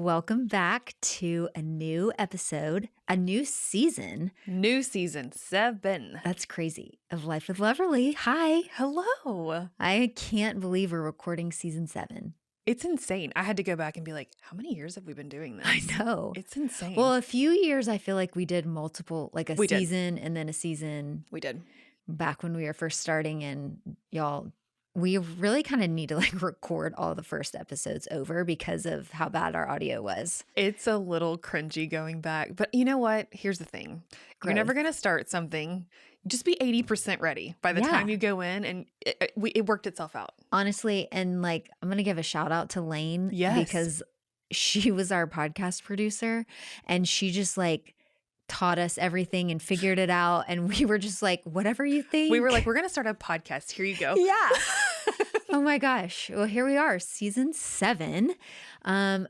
Welcome back to a new episode, a new season. New season 7. That's crazy. Of Life with Loverly. Hi. Hello. I can't believe we're recording season 7. It's insane. I had to go back and be like, how many years have we been doing this? I know. It's insane. Well, a few years I feel like we did multiple, like a We did. season and then a season we did. back when we were first starting, and y'all, we really kind of need to like record all the first episodes over because of how bad our audio was. It's a little cringy going back. But you know what? Here's the thing. You're never going to start something. Just be 80% ready by the time you go in, and it worked itself out. Honestly, and like I'm going to give a shout out to Lane because she was our podcast producer, and she just like taught us everything and figured it out. And we were just like, whatever you think. We were like, we're going to start a podcast. Here you go. Yeah. Oh my gosh. Well, here we are, season 7.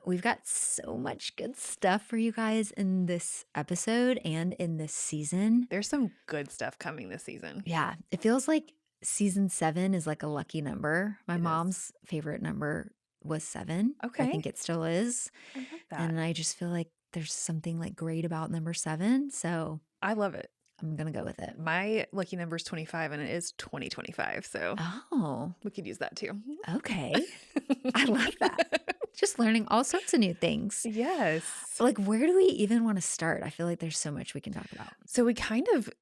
We've got so much good stuff for you guys in this episode and in this season. There's some good stuff coming this season. Yeah. It feels like season 7 is like a lucky number. My mom's favorite number was 7. Okay. I think it still is. I love that. And I just feel like there's something like great about number 7. So I love it. I'm going to go with it. My lucky number is 25, and it is 2025. So we could use that too. Okay. I love that. Just learning all sorts of new things. Yes. Like, where do we even want to start? I feel like there's so much we can talk about. So we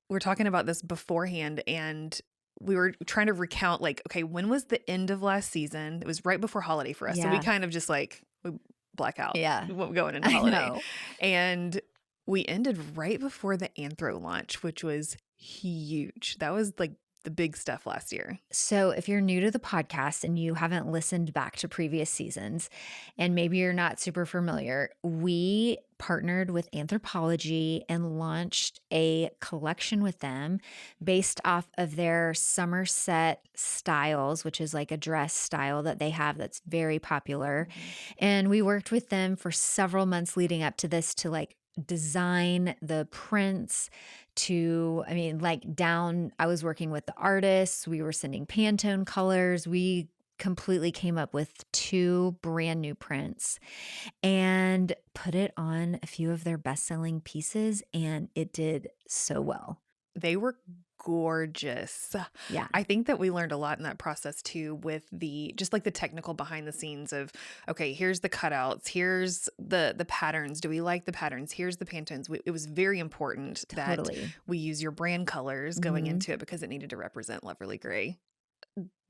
were talking about this beforehand, and we were trying to recount like, okay, when was the end of last season? It was right before holiday for us. Yeah. So we kind of just like, we black out. Yeah. Going into holiday. And we ended right before the Anthro launch, which was huge. That was like the big stuff last year. So if you're new to the podcast and you haven't listened back to previous seasons, and maybe you're not super familiar, we partnered with Anthropologie and launched a collection with them based off of their summer set styles, which is like a dress style that they have that's very popular. And we worked with them for several months leading up to this to like design the prints I was working with the artists. We were sending Pantone colors. We completely came up with 2 brand new prints and put it on a few of their best-selling pieces, and it did so well. They were gorgeous. Yeah. I think that we learned a lot in that process too, with just like the technical behind the scenes of, okay, here's the cutouts, here's the patterns. Do we like the patterns? Here's the Pantones. It was very important that we use your brand colors going into it because it needed to represent Loverly Gray.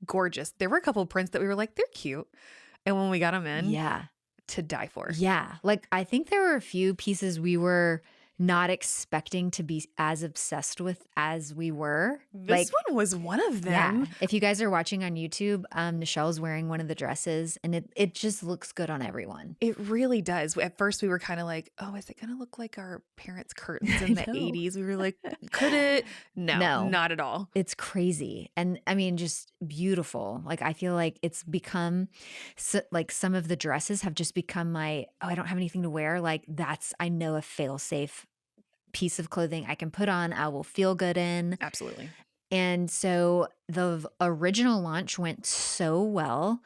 Gorgeous. There were a couple of prints that we were like, they're cute. And when we got them in, to die for. Yeah. Like I think there were a few pieces we were not expecting to be as obsessed with as we were. This one was one of them. Yeah. If you guys are watching on YouTube, Nichelle's wearing one of the dresses, and it just looks good on everyone. It really does. At first we were kind of like, oh, is it going to look like our parents' curtains in the 80s? We were like, could it? No, not at all. It's crazy. And I mean, just beautiful. Like, I feel like it's become like some of the dresses have just become I don't have anything to wear. Like I know a fail-safe piece of clothing I can put on, I will feel good in. Absolutely. And so the original launch went so well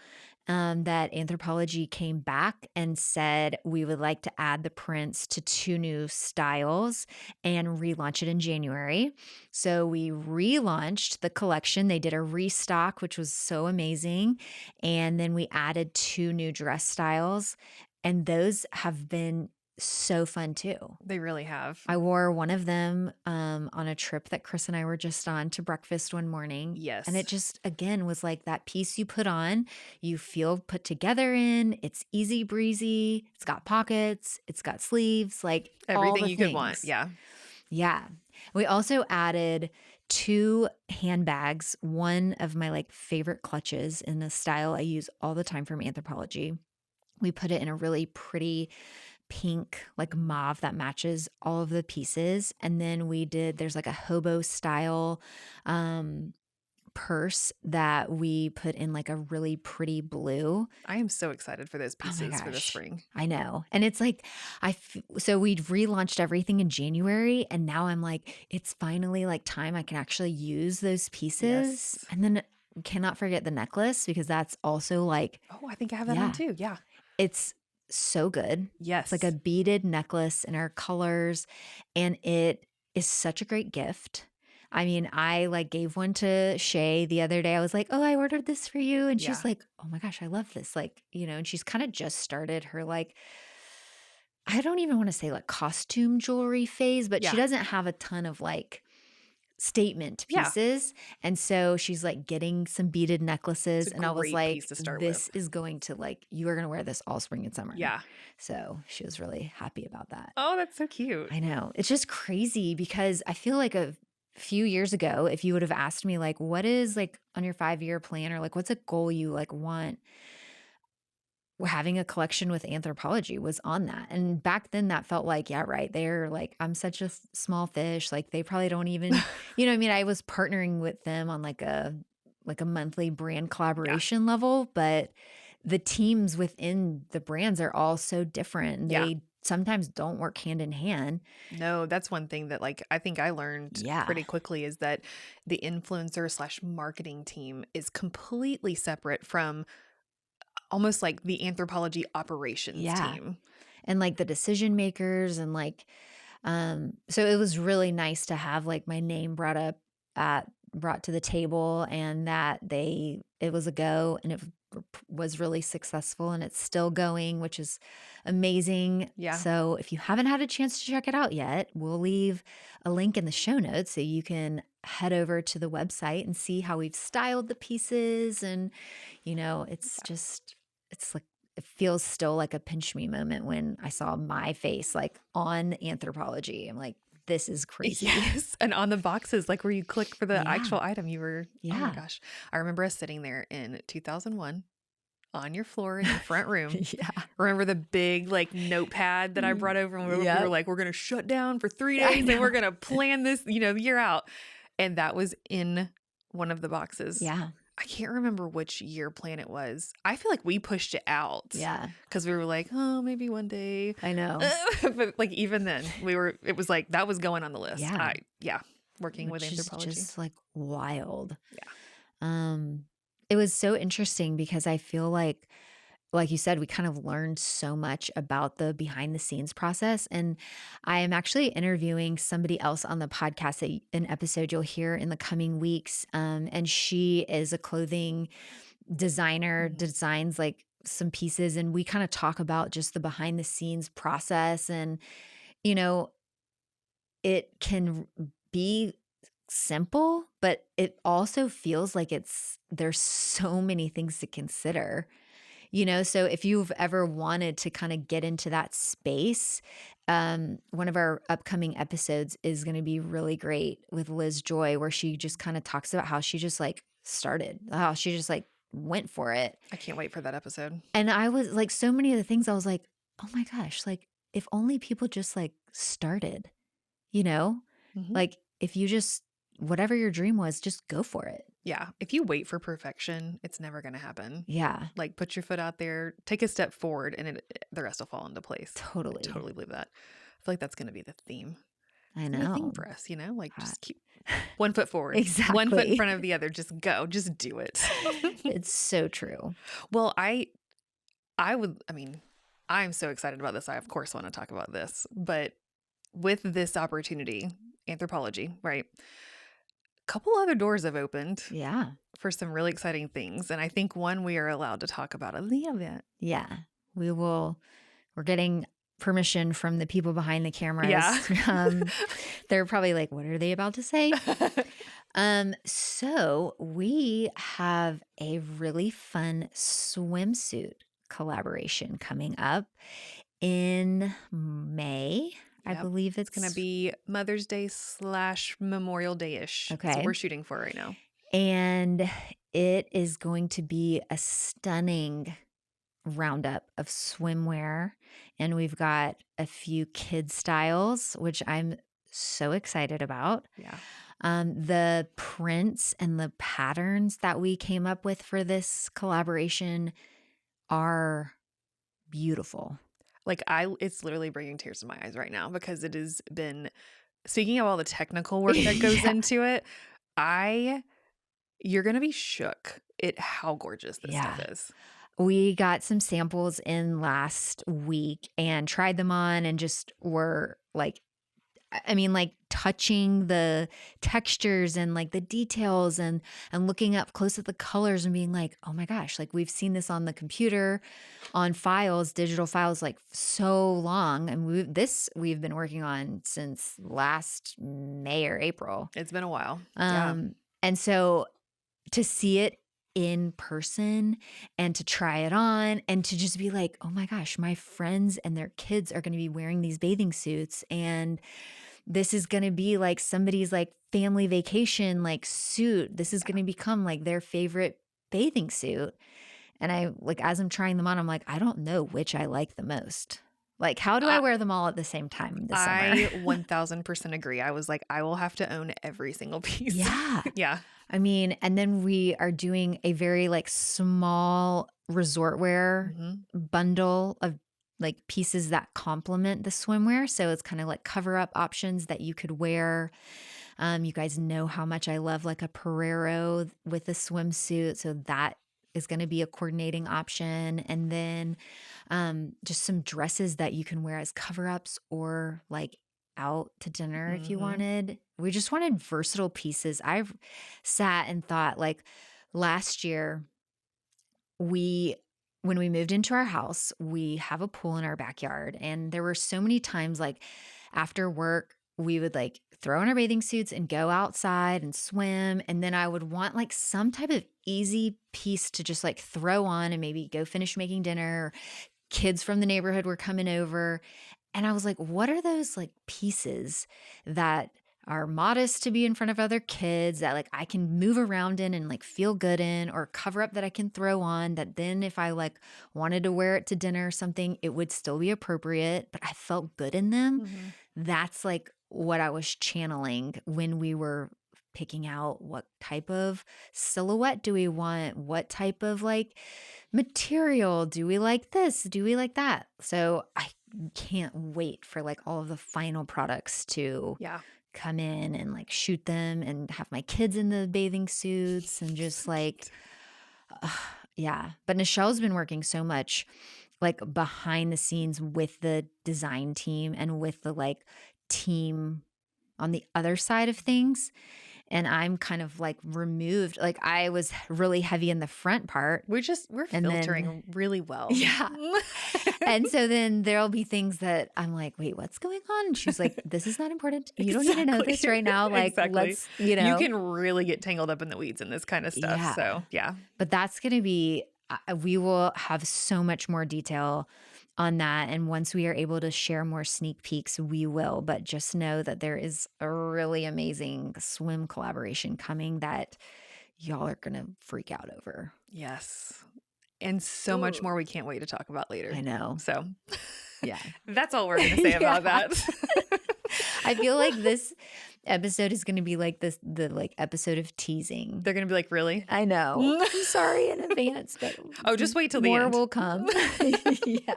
that Anthropologie came back and said, we would like to add the prints to 2 new styles and relaunch it in January. So we relaunched the collection. They did a restock, which was so amazing. And then we added 2 new dress styles, and those have been so fun too. They really have. I wore one of them on a trip that Chris and I were just on to breakfast one morning. Yes. And it just, again, was like that piece you put on, you feel put together in, it's easy breezy, it's got pockets, it's got sleeves, like everything you could want. Yeah. Yeah. We also added 2 handbags, one of my like favorite clutches in a style I use all the time from Anthropologie. We put it in a really pretty pink, like mauve that matches all of the pieces. And then there's like a hobo style purse that we put in like a really pretty blue. I am so excited for those pieces for the spring. I know. And it's like, so we'd relaunched everything in January, and now I'm like, it's finally like time I can actually use those pieces. Yes. And then cannot forget the necklace, because that's also like, oh, I think I have that on too. Yeah. It's so good. It's like a Yes. beaded necklace in our colors, and it is such a great gift. I mean, I like gave one to Shay the other day. I was like, "Oh, I ordered this for you." And she's Yeah. like, "Oh my gosh, I love this." Like, and she's kind of just started her like I don't even want to say like costume jewelry phase, but she Yeah. doesn't have a ton of like statement Yeah. pieces. And so she's like getting some beaded It's necklaces. a And I was great piece like, to start with. this is going to like, you are going to wear this all spring and summer. Yeah. So she was really happy about that. Oh, that's so cute. I know. It's just crazy because I feel like a few years ago, if you would have asked me, like, what is like on your 5-year plan or like what's a goal you like want, having a collection with Anthropologie was on that. And back then that felt like, yeah, right. They're like, I'm such a small fish. Like they probably don't even, I mean, I was partnering with them on like a monthly brand Yeah. collaboration level, but the teams within the brands are all so different. And Yeah. they sometimes don't work hand in hand. No, that's one thing that like I think I learned Yeah. pretty quickly is that the influencer slash marketing team is completely separate from almost like the anthropology operations Yeah. team. And like the decision makers and like so it was really nice to have like my name brought to the table and that it was a go and it was really successful and it's still going, which is amazing. Yeah. So if you haven't had a chance to check it out yet, we'll leave a link in the show notes so you can head over to the website and see how we've styled the pieces and it's Yeah. just it's like it feels still like a pinch me moment when I saw my face like on Anthropologie. I'm like, this is crazy. Yes. And on the boxes, like where you click for the Yeah. actual item, you were, oh my Yeah. gosh. I remember us sitting there in 2001 on your floor in your front room. Yeah. Remember the big like notepad that I brought over and we were Yep. like, we're going to shut down for 3 I days and we're know. going to plan this, year out. And that was in one of the boxes. Yeah. I can't remember which year plan it was. I feel like we pushed it out Yeah. because we were like, oh, maybe one day. I know. But like even then it was like that was going on the list. Yeah. Working with Which is Anthropologie. just like wild. Yeah. It was so interesting because I feel like you said, we kind of learned so much about the behind the scenes process. And I am actually interviewing somebody else on the podcast, an episode you'll hear in the coming weeks. And she is a clothing designer, Mhm. designs like some pieces. And we kind of talk about just the behind the scenes process. And, you know, it can be simple, but it also feels like there's so many things to consider. So if you've ever wanted to kind of get into that space, one of our upcoming episodes is going to be really great with Liz Joy, where she just kind of talks about how she just like started, how she just like went for it. I can't wait for that episode. And I was like, so many of the things I was like, oh my gosh, like if only people just like started, you know, Mhm. like if you just, whatever your dream was, just go for it. Yeah. If you wait for perfection, it's never going to happen. Yeah, Like put your foot out there, take a step forward, and the rest will fall into place. I totally. totally believe that. I feel like that's going to be the theme. I It's gonna be a theme know. for us, like Uh, just keep one foot forward, one foot in Exactly. front of the other. Just go, just do it. It's so true. Well, I mean, I'm so excited about this. I of course want to talk about this, but with this opportunity, Anthropologie, right? A couple other doors have opened Yeah. for some really exciting things, and I think one we are allowed to talk about a little bit. Yeah. We're getting permission from the people behind the Yeah. cameras. They're probably like, what are they about to say? So we have a really fun swimsuit collaboration coming up in May. I Yep. believe It's gonna be Mother's Day / Memorial Day-ish. That's what okay. we're shooting for right now. And it is going to be a stunning roundup of swimwear. And we've got a few kid styles, which I'm so excited about. Yeah. The prints and the patterns that we came up with for this collaboration are beautiful. Like it's literally bringing tears to my eyes right now because it has been, speaking of all the technical work that goes Yeah. into it, you're gonna be shook at how gorgeous this stuff Yeah. is. We got some samples in last week and tried them on and just were like, I mean, like touching the textures and like the details and looking up close at the colors and being like, "Oh my gosh, like we've seen this on the computer, on files, digital files like so long." And we've been working on since last May or April. It's been a while. Yeah. And so to see it in person and to try it on and to just be like, "Oh my gosh, my friends and their kids are going to be wearing these bathing suits and this is going to be like somebody's like family vacation like suit. This is going to become like their favorite bathing suit." And I like as I'm trying them on, I'm like, I don't know which I like the most. Like, how do I I wear them all at the same time this summer? I 1000% agree. I was like, I will have to own every single piece. Yeah. Yeah. I mean, and then we are doing a very like small resort wear bundle of like pieces that complement the swimwear. So it's kind of like cover up options that you could wear. You guys know how much I love like a Perero with a swimsuit. So that is going to be a coordinating option. And then just some dresses that you can wear as cover ups or like out to dinner if you wanted. We just wanted versatile pieces. I've sat and thought like last year when we moved into our house, we have a pool in our backyard and there were so many times like after work we would like throw on our bathing suits and go outside and swim and then I would want like some type of easy piece to just like throw on and maybe go finish making dinner. Kids from the neighborhood were coming over and I was like, what are those like pieces that are modest to be in front of other kids that like I can move around in and like feel good in or cover up that I can throw on that then if I like wanted to wear it to dinner or something, it would still be appropriate, but I felt good in them. That's like what I was channeling when we were picking out what type of silhouette do we want? What type of like material? Do we like this? Do we like that? So I can't wait for like all of the final products to Yeah. come in and like shoot them and have my kids in the bathing suits and just like, yeah. But Nichelle's been working so much like behind the scenes with the design team and with the like team on the other side of things. And I'm kind of like removed. Like I was really heavy in the front part. We're And then- filtering really well. Yeah. And so then there'll be things that I'm like, wait, what's going on? And she's like, this is not important. You don't need to know this right now. Like, Exactly. let's, you know. You can really get tangled up in the weeds in this kind of stuff. Yeah. So, yeah. But that's going to be, we will have so much more detail on that. And once we are able to share more sneak peeks, we will. But just know that there is a really amazing swim collaboration coming that y'all are going to freak out over. Yes. And so much more we can't wait to talk about later. I know. So, Yeah. that's all we're going to say about that. I feel like this episode is going to be like the like episode of teasing. They're going to be like, really? I know. I'm sorry in advance, but Oh, just wait till the more end. will come. Yeah.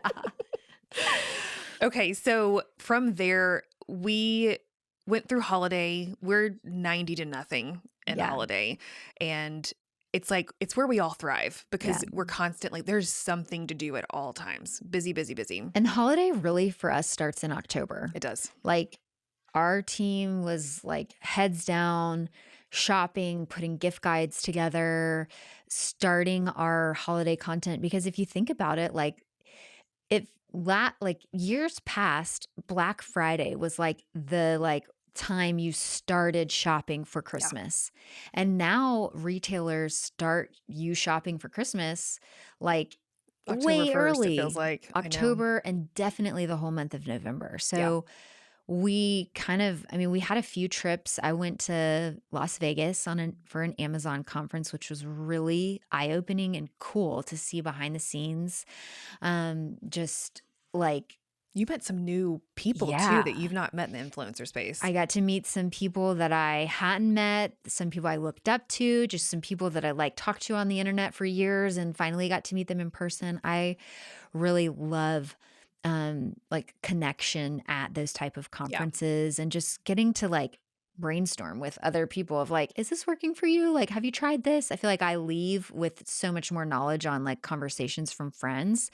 Okay. So from there, we went through holiday. We're 90 to nothing in Yeah. holiday. And it's like, it's where we all thrive because Yeah. we're constantly, there's something to do at all times. Busy, busy, busy. And holiday really for us starts in October. It does. Like our team was like heads down, shopping, putting gift guides together, starting our holiday content. Because if you think about it, like like years past, Black Friday was like the like time you started shopping for Christmas. And now retailers start you shopping for Christmas like October way 1st, early. it feels like. I know. October and definitely the whole month of November. So we kind of, I mean, we had a few trips. I went to Las Vegas for an Amazon conference, which was really eye-opening and cool to see behind the scenes. Just like You met some new people Yeah. too that you've not met in the influencer space. I got to meet some people that I hadn't met, some people I looked up to, just some people that I like talked to on the internet for years and finally got to meet them in person. I really love like connection at those type of conferences and just getting to like brainstorm with other people of like, is this working for you? Like, have you tried this? I feel like I leave with so much more knowledge on like conversations from friends.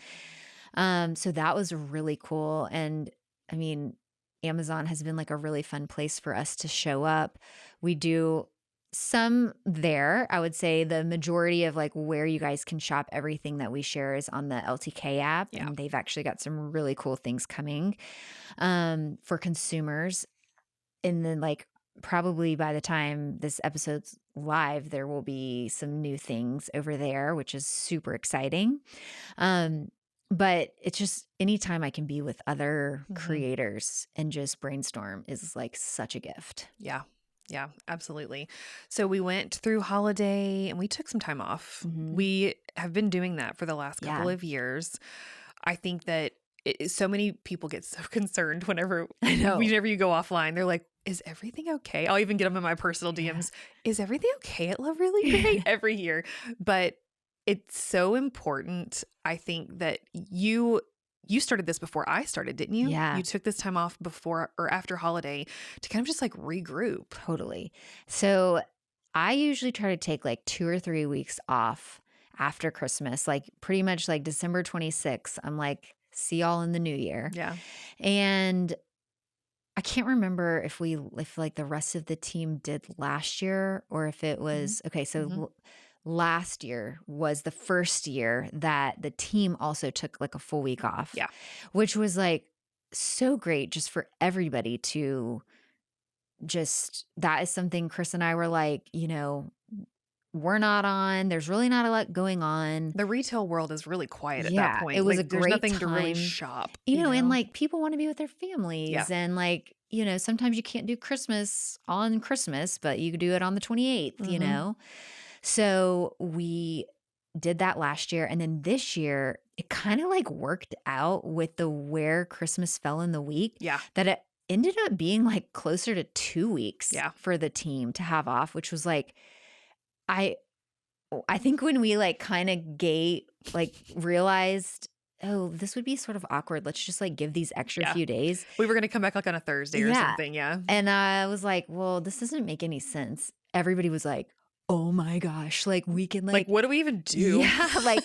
So that was really cool. And I mean, Amazon has been like a really fun place for us to show up. We do some there. I would say the majority of like where you guys can shop everything that we share is on the LTK app, Yeah. and they've actually got some really cool things coming for consumers. And then like probably by the time this episode's live, there will be some new things over there, which is super exciting. Um, but it's just anytime I can be with other Mhm. creators and just brainstorm is like such a gift. Yeah. Yeah, absolutely. So we went through holiday and we took some time off. Mhm. We have been doing that for the last couple Yeah, of years. I think that so many people get so concerned I know. whenever you go offline. They're like, "Is everything okay?" I'll even get them in my personal Yeah. DMs. "Is everything okay at Love Really Great?" every year. But it's so important. I think that you started this before I started, didn't you? Yeah, You took this time off before or after holiday to kind of just like regroup. totally. So I usually try to take like 2 or 3 weeks off after Christmas, like pretty much like December 26th. I'm like, see y'all in the new year. Yeah. And I can't remember if like the rest of the team did last year or if it Mhm. was okay. So Mhm. last year was the first year that the team also took like a full week off, Yeah. which was like so great just for everybody to just that is something Chris and I were like, we're not on. There's really not a lot going on. The retail world is really quiet at that Yeah, it point. was a Like there's great nothing to really time, shop, and like people want to be with their Yeah. families and like, sometimes you can't do Christmas on Christmas, but you could do it on the 28th, Mhm. So we did that last year. And then this year, it kind of like worked out with the where Christmas fell in the week Yeah. that it ended up being like closer to 2 weeks Yeah. for the team to have off, which was like, I I think when we like kind of realized, oh, this would be sort of awkward. Let's just like give these extra Yeah. few days. We were gonna come back like on a Thursday or Yeah. something, yeah. And I was like, well, this doesn't make any sense. Everybody was like, oh my gosh, like we can Like, like, what do we even do? yeah, like,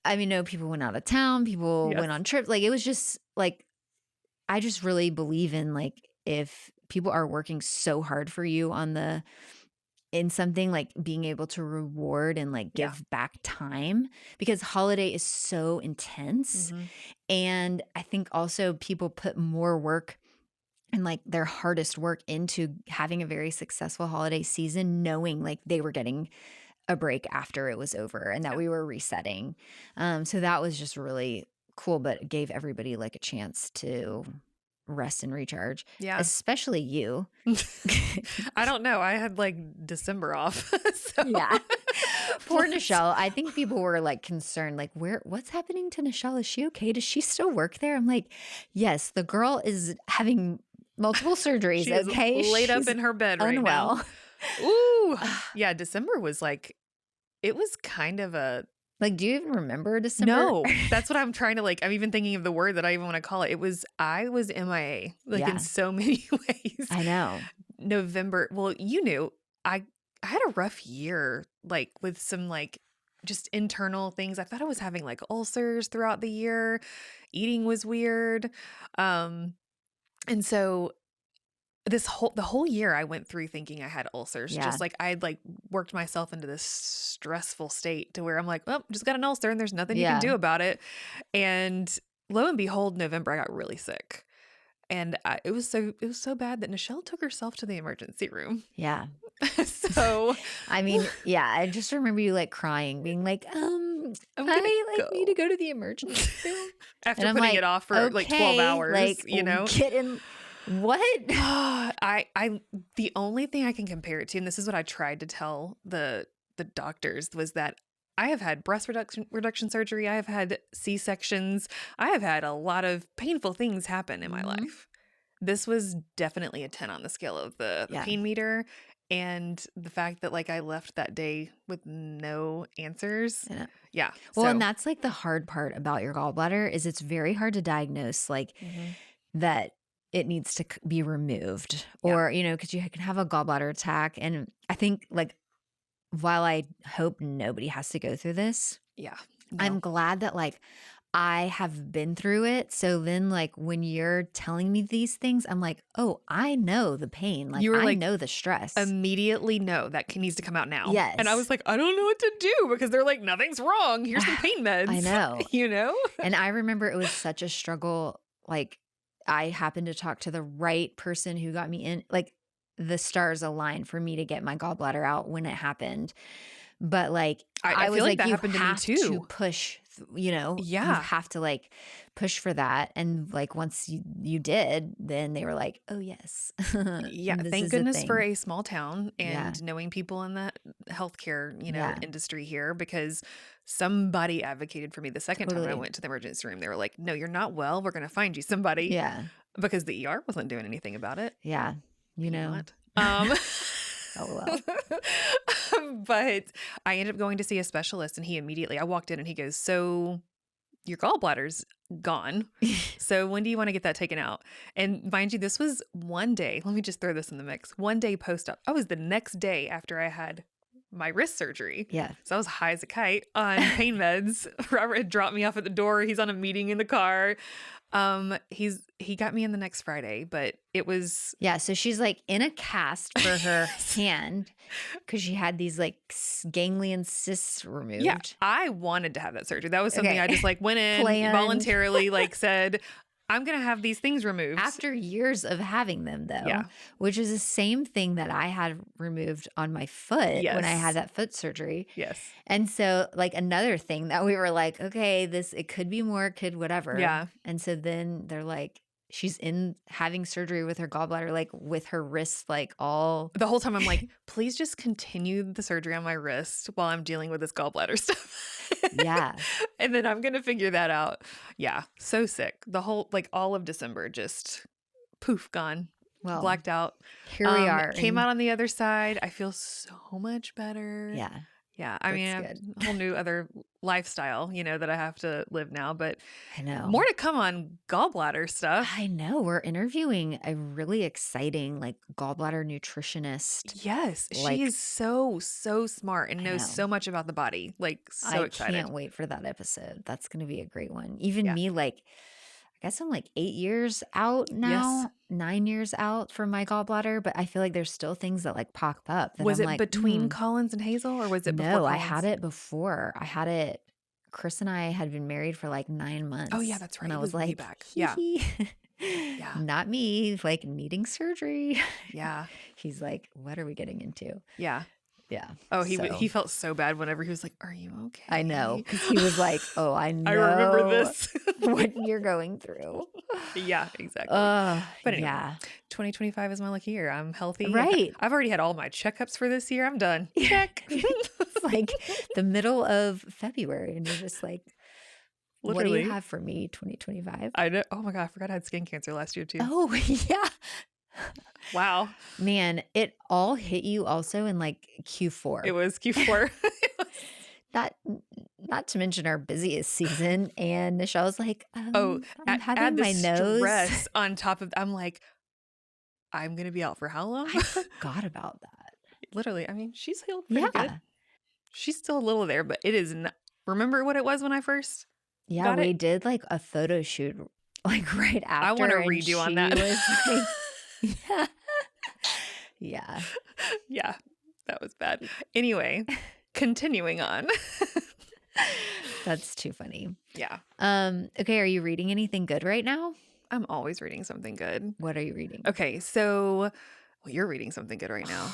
I mean, no, people went out of town, people Yes. went on trips. Like, it was just like, I just really believe in like, if people are working so hard for you in something like being able to reward and like Yeah. give back time because holiday is so intense. Mhm. And I think also people put more work and like their hardest work into having a very successful holiday season, knowing like they were getting a break after it was over and that Yeah. we were resetting. So that was just really cool, but gave everybody like a chance to rest and recharge, Yeah. especially you. I don't know. I had like December off. So Yeah. Poor plus Nichelle. I think people were like concerned, like, what's happening to Nichelle? Is she okay? Does she still work there? I'm like, yes, the girl is having multiple surgeries. she is Okay. laid up She's in her bed right now. unwell. Ooh. Yeah, December was like it was kind of a Like, do you even remember December? no. That's what I'm trying to like I'm even thinking of the word that I even want to call it. I was MIA, like in Yeah, so many ways. I know. November, well, you knew I had a rough year, like with some like just internal things. I thought I was having like ulcers throughout the year. Eating was weird. Um, and so the whole year I went through thinking I had ulcers. Yeah. Just like I had like worked myself into this stressful state to where I'm like, well, just got an ulcer and there's nothing you can Yeah. do about it. And lo and behold, November I got really sick. And it was so bad that Nichelle took herself to the emergency room. Yeah. So I mean, yeah, I just remember you like crying, being like, I'm gonna I like need to go go to the emergency room. And after I'm putting it like, off for like 12 okay, hours, like you know? get in what? I the only thing I can compare it to, and this is what I tried to tell the doctors, was that I have had breast reduction surgery, I have had C-sections, I have had a lot of painful things happen in my Mhm. life. This was definitely a 10 on the scale of the Yeah. pain meter and the fact that like I left that day with no answers. Yeah. Yeah. Well, and So that's like the hard part about your gallbladder is it's very hard to diagnose like mhm. that it needs to be removed, Yeah. or, because you can have a gallbladder attack. And I think, like, while I hope nobody has to go through this, Yeah. I'm No. glad that, like, I have been through it. So then, like, when you're telling me these things, I'm like, oh, I know the pain. Like, You were I like, know the stress. immediately no, that needs to come out now. And I Yes. was like, I don't know what to do because they're like, nothing's wrong. Here's some pain meds. I know. You know? And I remember it was such a struggle. Like, I happened to talk to the right person who got me in. Like, the stars aligned for me to get my gallbladder out when it happened. But, like, I I feel was like like, that you happened to me have to too. push, you Yeah. have to, like, push for that. And, like, once you did, then they were like, oh, yes, Yeah. this Thank is a goodness for thing. a small town Yeah. and knowing people in the healthcare, Yeah. industry here, because somebody advocated for me the second time I Totally. went to the emergency room. They were like, no, you're not well. We're going to find you somebody, Yeah. because the ER wasn't doing anything about it. Yeah. Not. Oh, well. But I ended up going to see a specialist, and I walked in and he goes, so your gallbladder's gone. So when do you want to get that taken out? And mind you, this was one day. Let me just throw this in the mix. One day post-op. I was the next day after I had my wrist surgery. Yeah. So I was high as a kite on pain meds. Robert had dropped me off at the door. He's on a meeting in the car. He got me in the next Friday, but it was Yeah. So she's, like, in a cast for her hand because she had these, like, ganglion cysts removed. yeah, I wanted to have that surgery. That was something Okay. I just like went in Planned. voluntarily, like said, I'm going to have these things removed. After years of having them, though, Yeah. which is the same thing that I had removed on my foot when I Yes. had that foot surgery. Yes. And so, like, another thing that we were like, okay, it could be more, could whatever. Yeah. And so then they're like, she's in having surgery with her gallbladder, like, with her wrists, like, all. The whole time I'm like, please just continue the surgery on my wrist while I'm dealing with this gallbladder stuff. Yeah. And then I'm going to figure that out. Yeah. So sick. The whole, like, all of December, just poof, gone. Well, Blacked out. here we are. Came out on the other side. I feel so much better. Yeah. Yeah. I mean, I That's have a whole new other lifestyle, that I have to live now, but I know. more to come on gallbladder stuff. I know. We're interviewing a really exciting, like, gallbladder nutritionist. Yes. Like, She is so, so smart and I knows know. so much about the body. Like, so I excited. can't wait for that episode. That's going to be a great one. Even Yeah. me, like, I guess I'm like 8 years out Yes. now, 9 years out from my gallbladder, but I feel like there's still things that, like, pop up that Was I'm it like, between Collins and Hazel, or was it before no, I Collins? had it before. Chris and I had been married for like 9 months. Oh, yeah, that's right. And I It was was way like, back. Yeah. yeah. Not me, like, needing surgery. Yeah. He's like, what are we getting into? Yeah. Yeah. Oh, he So, felt so bad whenever he was like, are you okay? I know. Because he was like, oh, I know I remember this. what you're going through. Yeah, exactly. But anyway, yeah. 2025 is my lucky year. I'm healthy. Right. I've already had all my checkups for this year. I'm done. Check. It's like the middle of February, and you're just like, what do Literally. you have for me, 2025? I know. Oh my God, I forgot I had skin cancer last year too. Oh, yeah. Wow. Man, it all hit you also in like Q4. It was Q4. Not to mention our busiest season. And Nichelle's like, Oh, I'm having add the my nose. stress on top of, I'm like, I'm going to be out for how long? I forgot about that. Literally. I mean, she's healed pretty Yeah. good. She's still a little there, but it is not. Remember what it was when I first Yeah, got we it? did like a photo shoot like right after. I want to and redo on she that. was like, yeah. Yeah. Yeah, that was bad. Anyway, continuing on. That's too funny. Yeah, Okay, are you reading anything good right now? I'm always reading something good. What are you reading? Okay, so you're reading something good right now.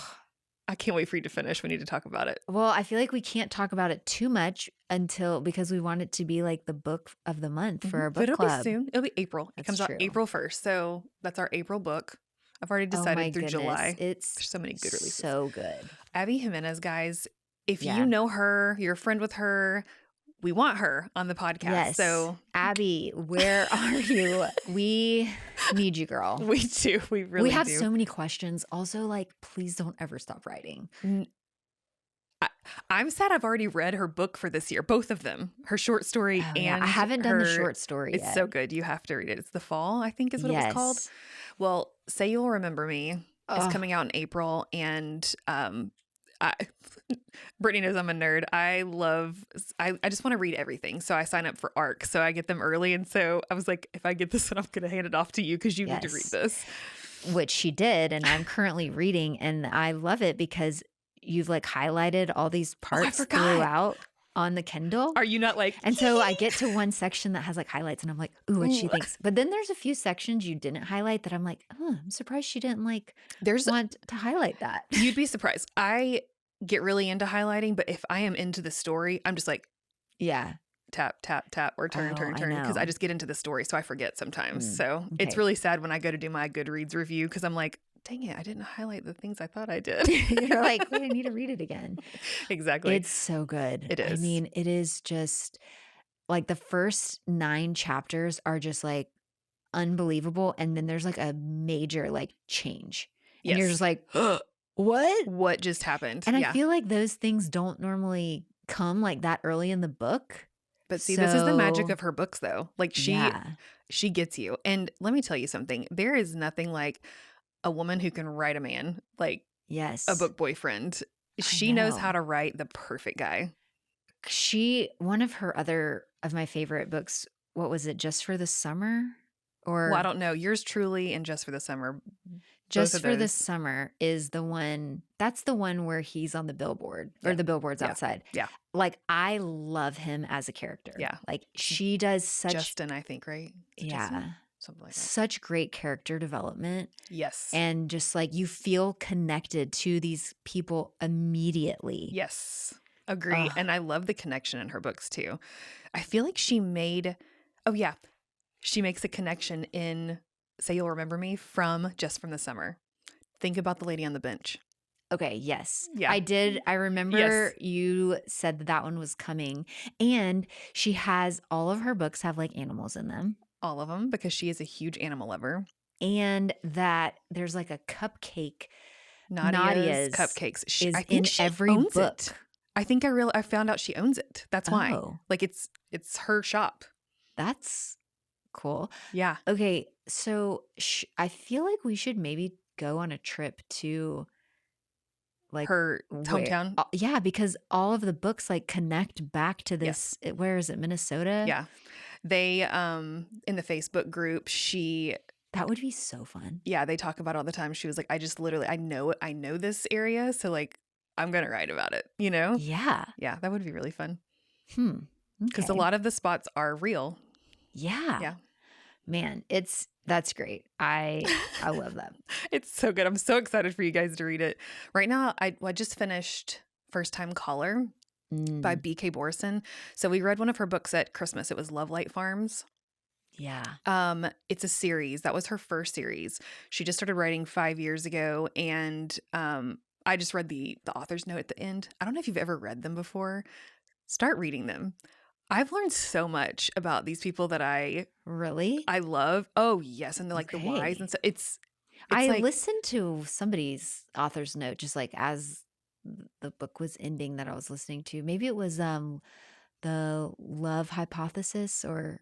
I can't wait for you to finish. We need to talk about it. Well, I feel like we can't talk about it too much because we want it to be like the book of the month for our But book it'll club. be soon. It'll be April. It That's comes out true. April 1st. So that's our April book. I've already Oh my decided through goodness. July. It's There's so many good releases. so good. Abby Jimenez, guys, if Yeah. you know her, you're a friend with her, we want her on the podcast. Yes. So Abby, where are you? We need you, girl. we do. We really we have do. so many questions. Also, like, please don't ever stop writing. I'm sad I've already read her book for this year, both of them, her short story Oh, and yeah. I haven't done the her- short story It's yet. so good. You have to read it. It's The Fall, I think is what it was called. Well, Say You'll Remember Me is Oh, coming out in April, and I, Brittany knows I'm a nerd. I just want to read everything. So I sign up for ARC. So I get them early. And so I was like, if I get this one, I'm going to hand it off to you because you need to read yes. this. Which she did, and I'm currently reading, and I love it because you've like highlighted all these Oh, I parts forgot. throughout on the Kindle. Are you not like, And so I get to one section that has like highlights and I'm like, "Ooh, what she ooh, thinks." But then there's a few sections you didn't highlight that I'm like, "Oh, I'm surprised she didn't like there's, want to highlight that." you'd be surprised. I get really into highlighting, but if I am into the story, I'm just like, Yeah. tap, tap, tap, or turn, Oh, turn, I turn, because I know. just get into the story. So I forget sometimes. Mm, So it's okay. really sad when I go to do my Goodreads review because I'm like, dang it, I didn't highlight the things I thought I did. You're like, "Wait, I need to read it again." Exactly. It's so good. It I is. mean, it is just like the first 9 chapters are just like unbelievable, and then there's like a major like change. And you're just Yes. like, "What?" What just happened? And I Yeah. feel like those things don't normally come like that early in the book. But see, this is the magic So, of her books though. Like yeah. she gets you. And let me tell you something. There is nothing like a woman who can write a man, like a Yes. book boyfriend. I She knows how know. to write the perfect guy. One of her other of my favorite books, what was it? Just for the Summer? Well, I Or don't know. Yours truly and Just for the Summer, both Just of for the those. Summer is the one that's the one where he's on the billboard or Yeah. the billboard's Yeah. outside. Yeah. Like, I love him as a character. Yeah. Like, she does such Justin, I think, right? Is it Justin? yeah, Something like that. such great character development, Yes. and just, like, you feel connected to these people immediately. Yes. Agree. Ugh, And I love the connection in her books too. I feel like oh yeah, she makes a connection in Say You'll Remember Me from Just from the Summer. Think about the lady on the bench. okay, yes. Yeah. I did I Yes. remember you said that that one was coming, and she has all of her books have, like, animals in them. All of them because she is a huge animal lover. And that there's like a cupcake. Nadia's Nadia's Cupcakes. I is think in she every owns it. book. I found out she owns it. That's why. Oh, Like it's her shop. that's cool. Yeah. Okay, so I feel like we should maybe go on a trip to like Her where hometown. yeah, because all of the books like connect back to Yes. this where is it? Minnesota? Yeah. They in the Facebook group, That would be so fun. yeah, they talk about it all the time. She was like, I just literally I know this area, so like I'm gonna write about it, you know? Yeah. Yeah, that would be really fun. Hmm. Because a Okay. lot of the spots are real. Yeah. Yeah. Man, that's great. I love that. It's so good. I'm so excited for you guys to read it. Right now, I just finished First Time Caller by Mm, BK Borison. So we read one of her books at Christmas. It was Love Light Farms. yeah. It's a series. That was her first series. She just started writing 5 years ago, and I just read the author's note at the end. I don't know if you've ever read them before. Start reading them. I've learned so much about these people that Really? I love. Oh yes, and like the whys and Okay. stuff. It's I like listened to somebody's author's note just like as the book was ending that I was listening to. Maybe it was the Love Hypothesis or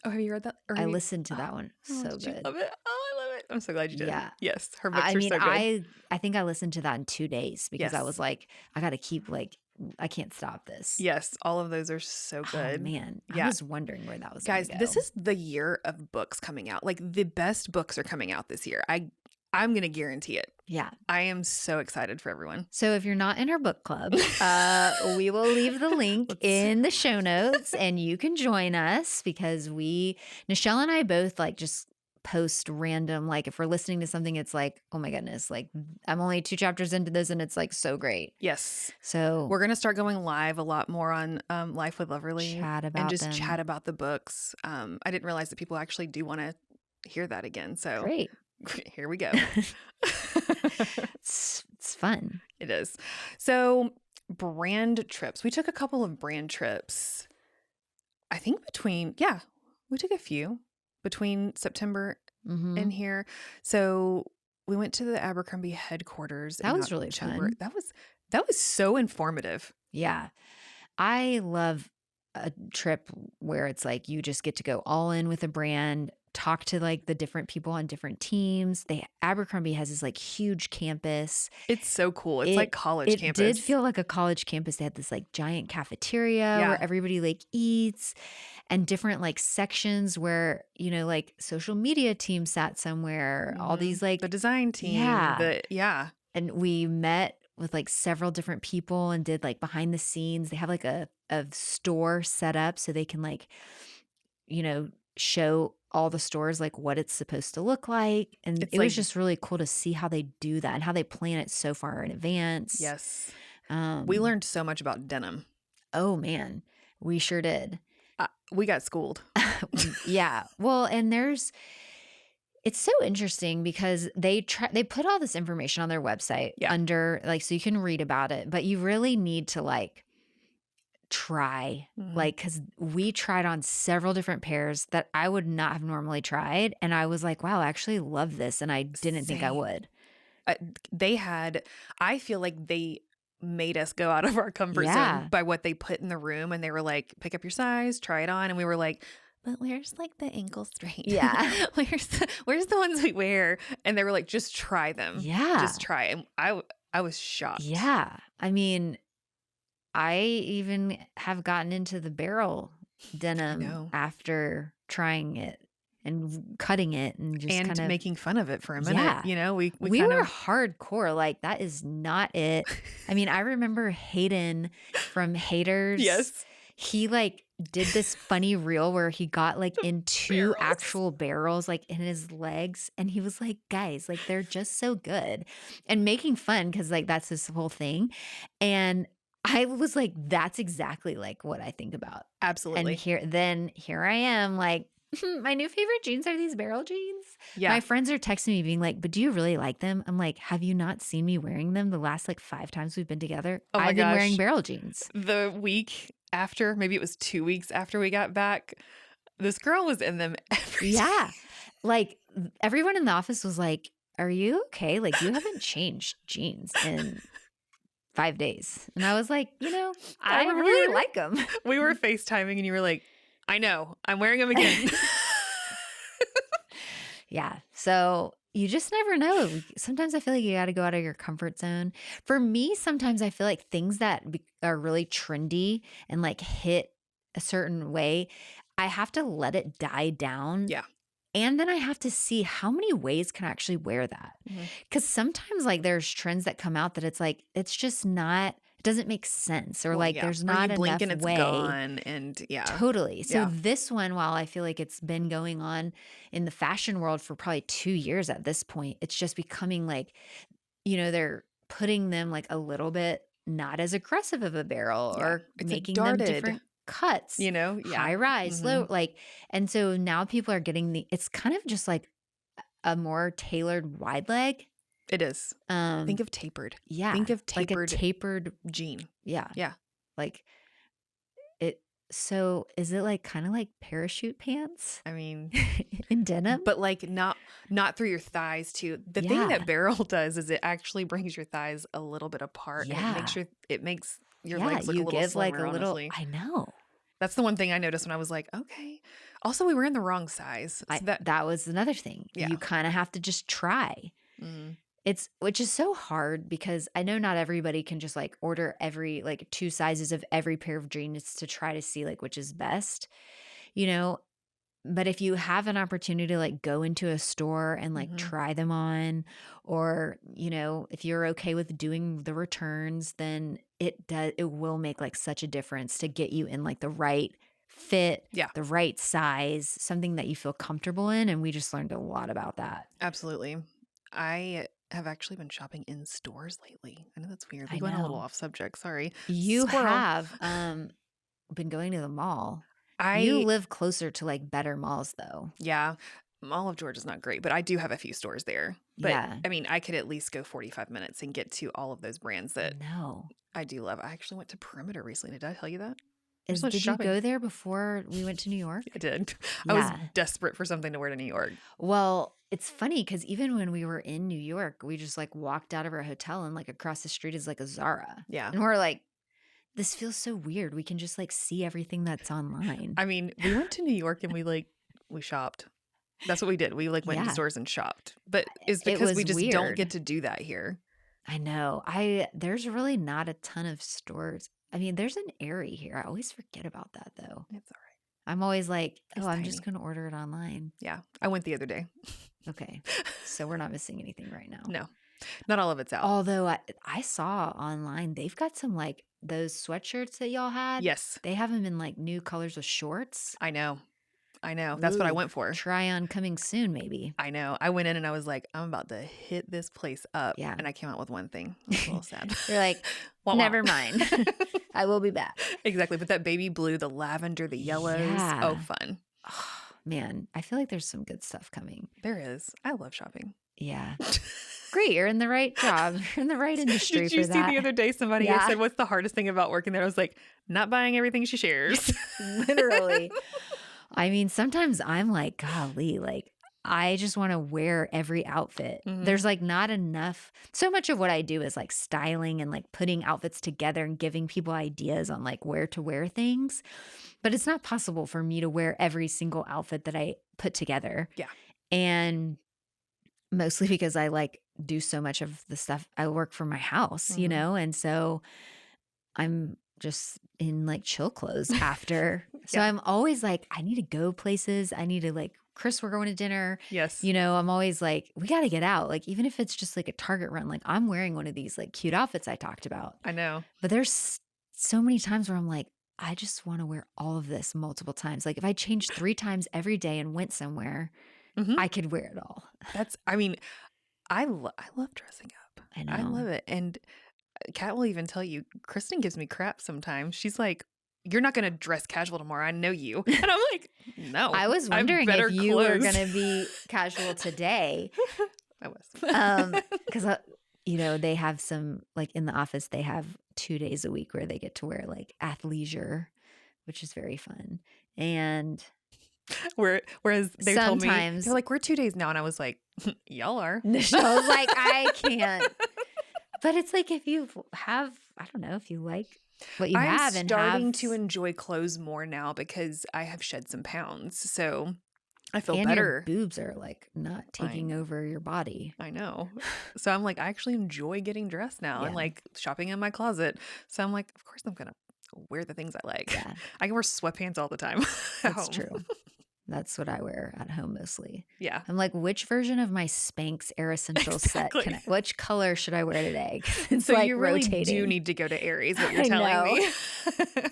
oh, have you read that? Or I have you? listened to Oh, that one. oh, So did you good. love it? Oh, I love it. I'm so glad you did. Yeah. Yes, her books I are mean, so good. I think I listened to that in 2 days because I was Yes, like I got to keep like I can't stop this. yes, all of those are so Oh good. man, I Yeah, was wondering where that was going guys, to this go. is the year of books coming out. Like the best books are coming out this year. I'm gonna guarantee it. Yeah. I am so excited for everyone. So if you're not in our book club, we will leave the link Let's. in the show notes and you can join us because Nichelle and I both like just post random, like if we're listening to something, it's like, oh my goodness, like I'm only 2 chapters into this and it's like so great. Yes, So we're gonna start going live a lot more on Life with Loverly chat and about just them. chat about the books. I didn't realize that people actually do want to hear that again. So Great. here we go. It's fun. It is. So, brand trips. We took a couple of brand trips. I think we took a few between September Hmm. and here. So, we went to the Abercrombie headquarters That in was really October. fun. That was so informative. Yeah. I love a trip where it's like you just get to go all in with a brand, talk to like the different people on different teams. Abercrombie has this like huge campus. It's so cool. It's like It college it did campus. feel like a college campus. They had this like giant cafeteria Yeah. where everybody like eats, and different like sections where, like social media team sat somewhere, all these The like, design team, yeah. yeah. And we met with like several different people and did like behind the scenes. They have like a store set up so they can like, show all the stores like what it's supposed to look like. And It's it was like, just really cool to see how they do that and how they plan it so far in advance. yes. We Um, learned so much about denim. oh man, we sure did. We got schooled. Yeah. Well, and it's so interesting because they put all this information on their website Yeah. under like, so you can read about it, but you really need to like try, like, because we tried on several different pairs that I would not have normally tried. And I was like, wow, I actually love this. And I didn't think I Same. would. I feel like they made us go out of our comfort Yeah. zone by what they put in the room. And they were like, pick up your size, try it on. And we were like, but where's like the ankle straight? Yeah. where's the ones we wear? And they were like, just try them. Yeah. Just try. And I was shocked. Yeah. I mean, I even have gotten into the barrel denim know. after trying it and cutting it and just And kind of making fun of it for a minute. Yeah. You know, we we kind were of hardcore. Like, that is not it. I mean, I remember Hayden from Haters. Yes. He like did this funny reel where he got like in two barrels. actual barrels like in his legs, and he was like, guys, like they're just so good, and making fun because like that's his whole thing. And I was like, that's exactly like what I think about. Absolutely. And here I am like, my new favorite jeans are these barrel jeans. Yeah. My friends are texting me being like, but do you really like them? I'm like, have you not seen me wearing them the last like 5 times we've been together? Oh my I've been wearing gosh. barrel jeans. The week after, maybe it was 2 weeks after we got back, this girl was in them every Yeah. day. Like everyone in the office was like, are you okay? Like you haven't changed jeans in 5 days. And I was like, I remember really like them. We were FaceTiming and you were like, I know, I'm wearing them again. Yeah. So you just never know. Sometimes I feel like you got to go out of your comfort zone. For me, sometimes I feel like things that are really trendy and like hit a certain way, I have to let it die down. Yeah. And then I have to see how many ways can I actually wear that. Because sometimes like there's trends that come out that it's like, it's just not, it doesn't make sense. Or Well, like yeah. there's Or not you blink enough and it's way. gone, and yeah. Totally. So Yeah. this one, while I feel like it's been going on in the fashion world for probably 2 years at this point, it's just becoming like, they're putting them like a little bit not as aggressive of a barrel Yeah. or It's making them darted, different cuts, Yeah. high rise, low, like, and so now people are getting it's kind of just like a more tailored wide leg. It is. Think of tapered. Yeah. Think of like a tapered tapered, jean. yeah. Yeah. Like it. So is it like kind of like parachute pants I mean, in denim? but like not through your thighs too. The thing Yeah. that barrel does is it actually brings your thighs a little bit apart. Yeah. And it makes your Yeah, legs look you a little give like slimmer, a little. honestly. I know. That's the one thing I noticed when I was like, okay. Also, we were in the wrong size. So That was another thing. Yeah. You kind of have to just try. Mhm. Which is so hard because I know not everybody can just like order every like 2 sizes of every pair of jeans to try to see like which is best, but if you have an opportunity to like go into a store and like try them on, or, if you're okay with doing the returns, then it will make like such a difference to get you in like the right fit, Yeah. the right size, something that you feel comfortable in. And we just learned a lot about that. Absolutely. I have actually been shopping in stores lately. I know that's weird. We I went a little know. off subject. Sorry. You Squirrel. have been going to the mall. I You live closer to like better malls though. Yeah. Mall of Georgia's not great, but I do have a few stores there. But Yeah. I mean, I could at least go 45 minutes and get to all of those brands that No. I do love. I actually went to Perimeter recently. Did I tell you that? There's so much Did you shopping. go there before we went to New York? I did. I was Yeah. desperate for something to wear to New York. Well, it's funny because even when we were in New York, we just like walked out of our hotel and like across the street is like a Zara. Yeah. And we're like, this feels so weird. We can just like see everything that's online. I mean, we went to New York and we shopped. That's what we did. We like went into Yeah. stores and shopped, but it's It because we was just don't weird. get to do that here. I know. There's really not a ton of stores. I mean, there's an Aerie here. I always forget about that though. It's all right. I'm always like, "Oh, It's I'm just tiny. gonna order it online." Yeah. I went the other day. Okay. So we're not missing anything right now. No, not all of it's out. Although I saw online, they've got some, like, those sweatshirts that y'all had, Yes, they have them in, like, new colors with shorts. I know. I know. That's what I Ooh, went for. try on coming soon, maybe. I know. I went in and I was like, I'm about to hit this place up. Yeah. And I came out with one thing. I was a little sad. You're like, Wah, wah. "Never mind. I will be back." Exactly. But that baby blue, the lavender, the yellows. Yeah. Oh, fun. Oh, man, I feel like there's some good stuff coming. There is. I love shopping. Yeah. Great, you're in the right job. You're in the right industry Did you for see that. the other day somebody Yeah. said, what's the hardest thing about working there? I was like, not buying everything she shares. Literally. I mean, sometimes I'm like, golly, like I just want to wear every outfit. Mhm. There's like not enough. So much of what I do is like styling and like putting outfits together and giving people ideas on like where to wear things. But it's not possible for me to wear every single outfit that I put together. Yeah. And mostly because I like do so much of the stuff. I work from my house, you Mhm. know? And so I'm just in like chill clothes after. So Yeah. I'm always like, I need to go places. I need to like, Chris, we're going to dinner. Yes. You know, I'm always like, we got to get out. Like, even if it's just like a Target run, like I'm wearing one of these like cute outfits I talked about. I know. But there's so many times where I'm like, I just want to wear all of this multiple times. Like if I changed 3 times every day and went somewhere, Mhm. I could wear it all. I mean, I love dressing up. I I know. love it. And Kat will even tell you, Kristen gives me crap sometimes. She's like, you're not going to dress casual tomorrow. I know you. And I'm like, no. I was I have wondering better if you were clothes. going to be casual today. I was. Because you know, they have some like in the office, they have 2 days a week where they get to wear like athleisure, which is very fun. And Whereas they told me, sometimes they're like, we're 2 days now. And I was like, y'all are. Nichelle's like, I can't. But it's like if you have, I don't know, if you like what you I'm have and starting have, to enjoy clothes more now because I have shed some pounds. So I feel and better. your boobs are like not taking over your body. I know. So I'm like, I actually enjoy getting dressed now and Yeah. like shopping in my closet. So I'm like, of course I'm going to wear the things I like. Yeah, I can wear sweatpants all the time at that's home. true. That's what I wear at home mostly. Yeah. I'm like, which version of my Spanx Air Essentials set Exactly. which color should I wear today? 'Cause it's So like you really rotating. do need to go to Aries, what you're I telling know. me.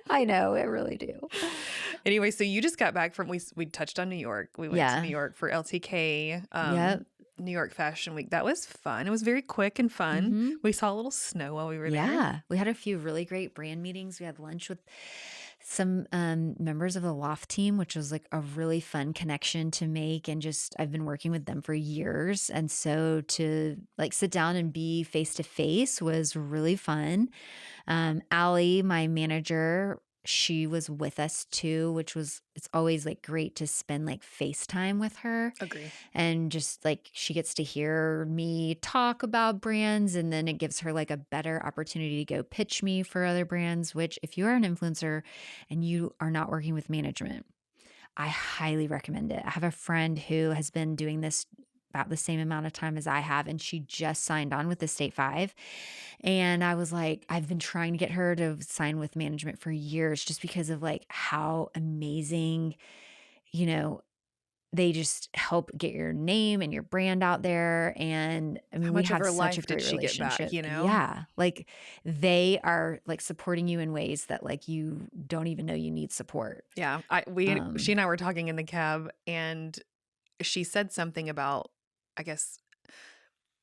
I know, I really do. Anyway, so you just got back from, we touched on New York. We went Yeah. to New York for LTK, Yep. New York Fashion Week. That was fun. It was very quick and fun. Mhm. We saw a little snow while we were there. Yeah. We had a few really great brand meetings. We had lunch with some members of the Loft team, which was like a really fun connection to make. And just, I've been working with them for years. And so to like sit down and be face to face was really fun. Allie, my manager, she was with us too, which was, it's always like great to spend like FaceTime with her. Agree. And just like she gets to hear me talk about brands, and then it gives her like a better opportunity to go pitch me for other brands, which if you are an influencer and you are not working with management, I highly recommend it. I have a friend who has been doing this about the same amount of time as I have, and she just signed on with the State 5. And I was like, I've been trying to get her to sign with management for years just because of like how amazing, you know, they just help get your name and your brand out there. And I mean, How we much of have her such a life did great she get back, relationship. you know? Yeah. Like they are like supporting you in ways that like you don't even know you need support. Yeah. She and I were talking in the cab, and she said something about, I guess,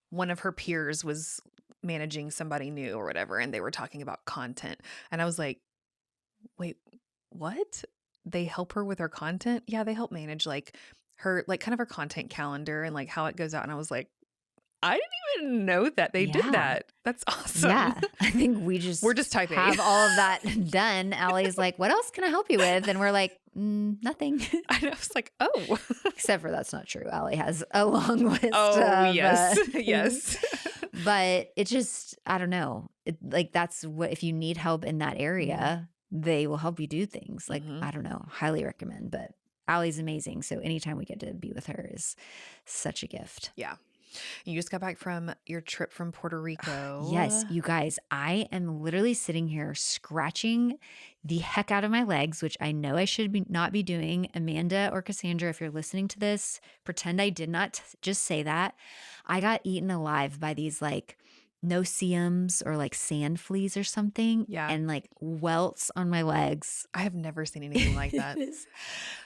one of her peers was managing somebody new or whatever, and they were talking about content. And I was like, wait, what? They help her with her content? Yeah, they help manage like her, like kind of her content calendar and like how it goes out. And I was like, I didn't even know that they did Yeah. that. That's awesome. Yeah. I think we're just typing. have all of that done. Allie's like, what else can I help you with? And we're like, nothing. I was like, oh. Except for that's not true. Allie has a long list Oh, of yes. things. Yes. But it just, I don't know. Like that's what, if you need help in that area, they will help you do things. Like, Mhm. I don't know, highly recommend. But Allie's amazing. So anytime we get to be with her is such a gift. Yeah. You just got back from your trip from Puerto Yes, Rico. you guys, I am literally sitting here scratching the heck out of my legs, which I know I should not be doing. Amanda or Cassandra, if you're listening to this, pretend I did not just say that. I got eaten alive by these like no-see-ums or like sand fleas or something, Yeah. and like welts on my legs. I have never seen anything like It that. is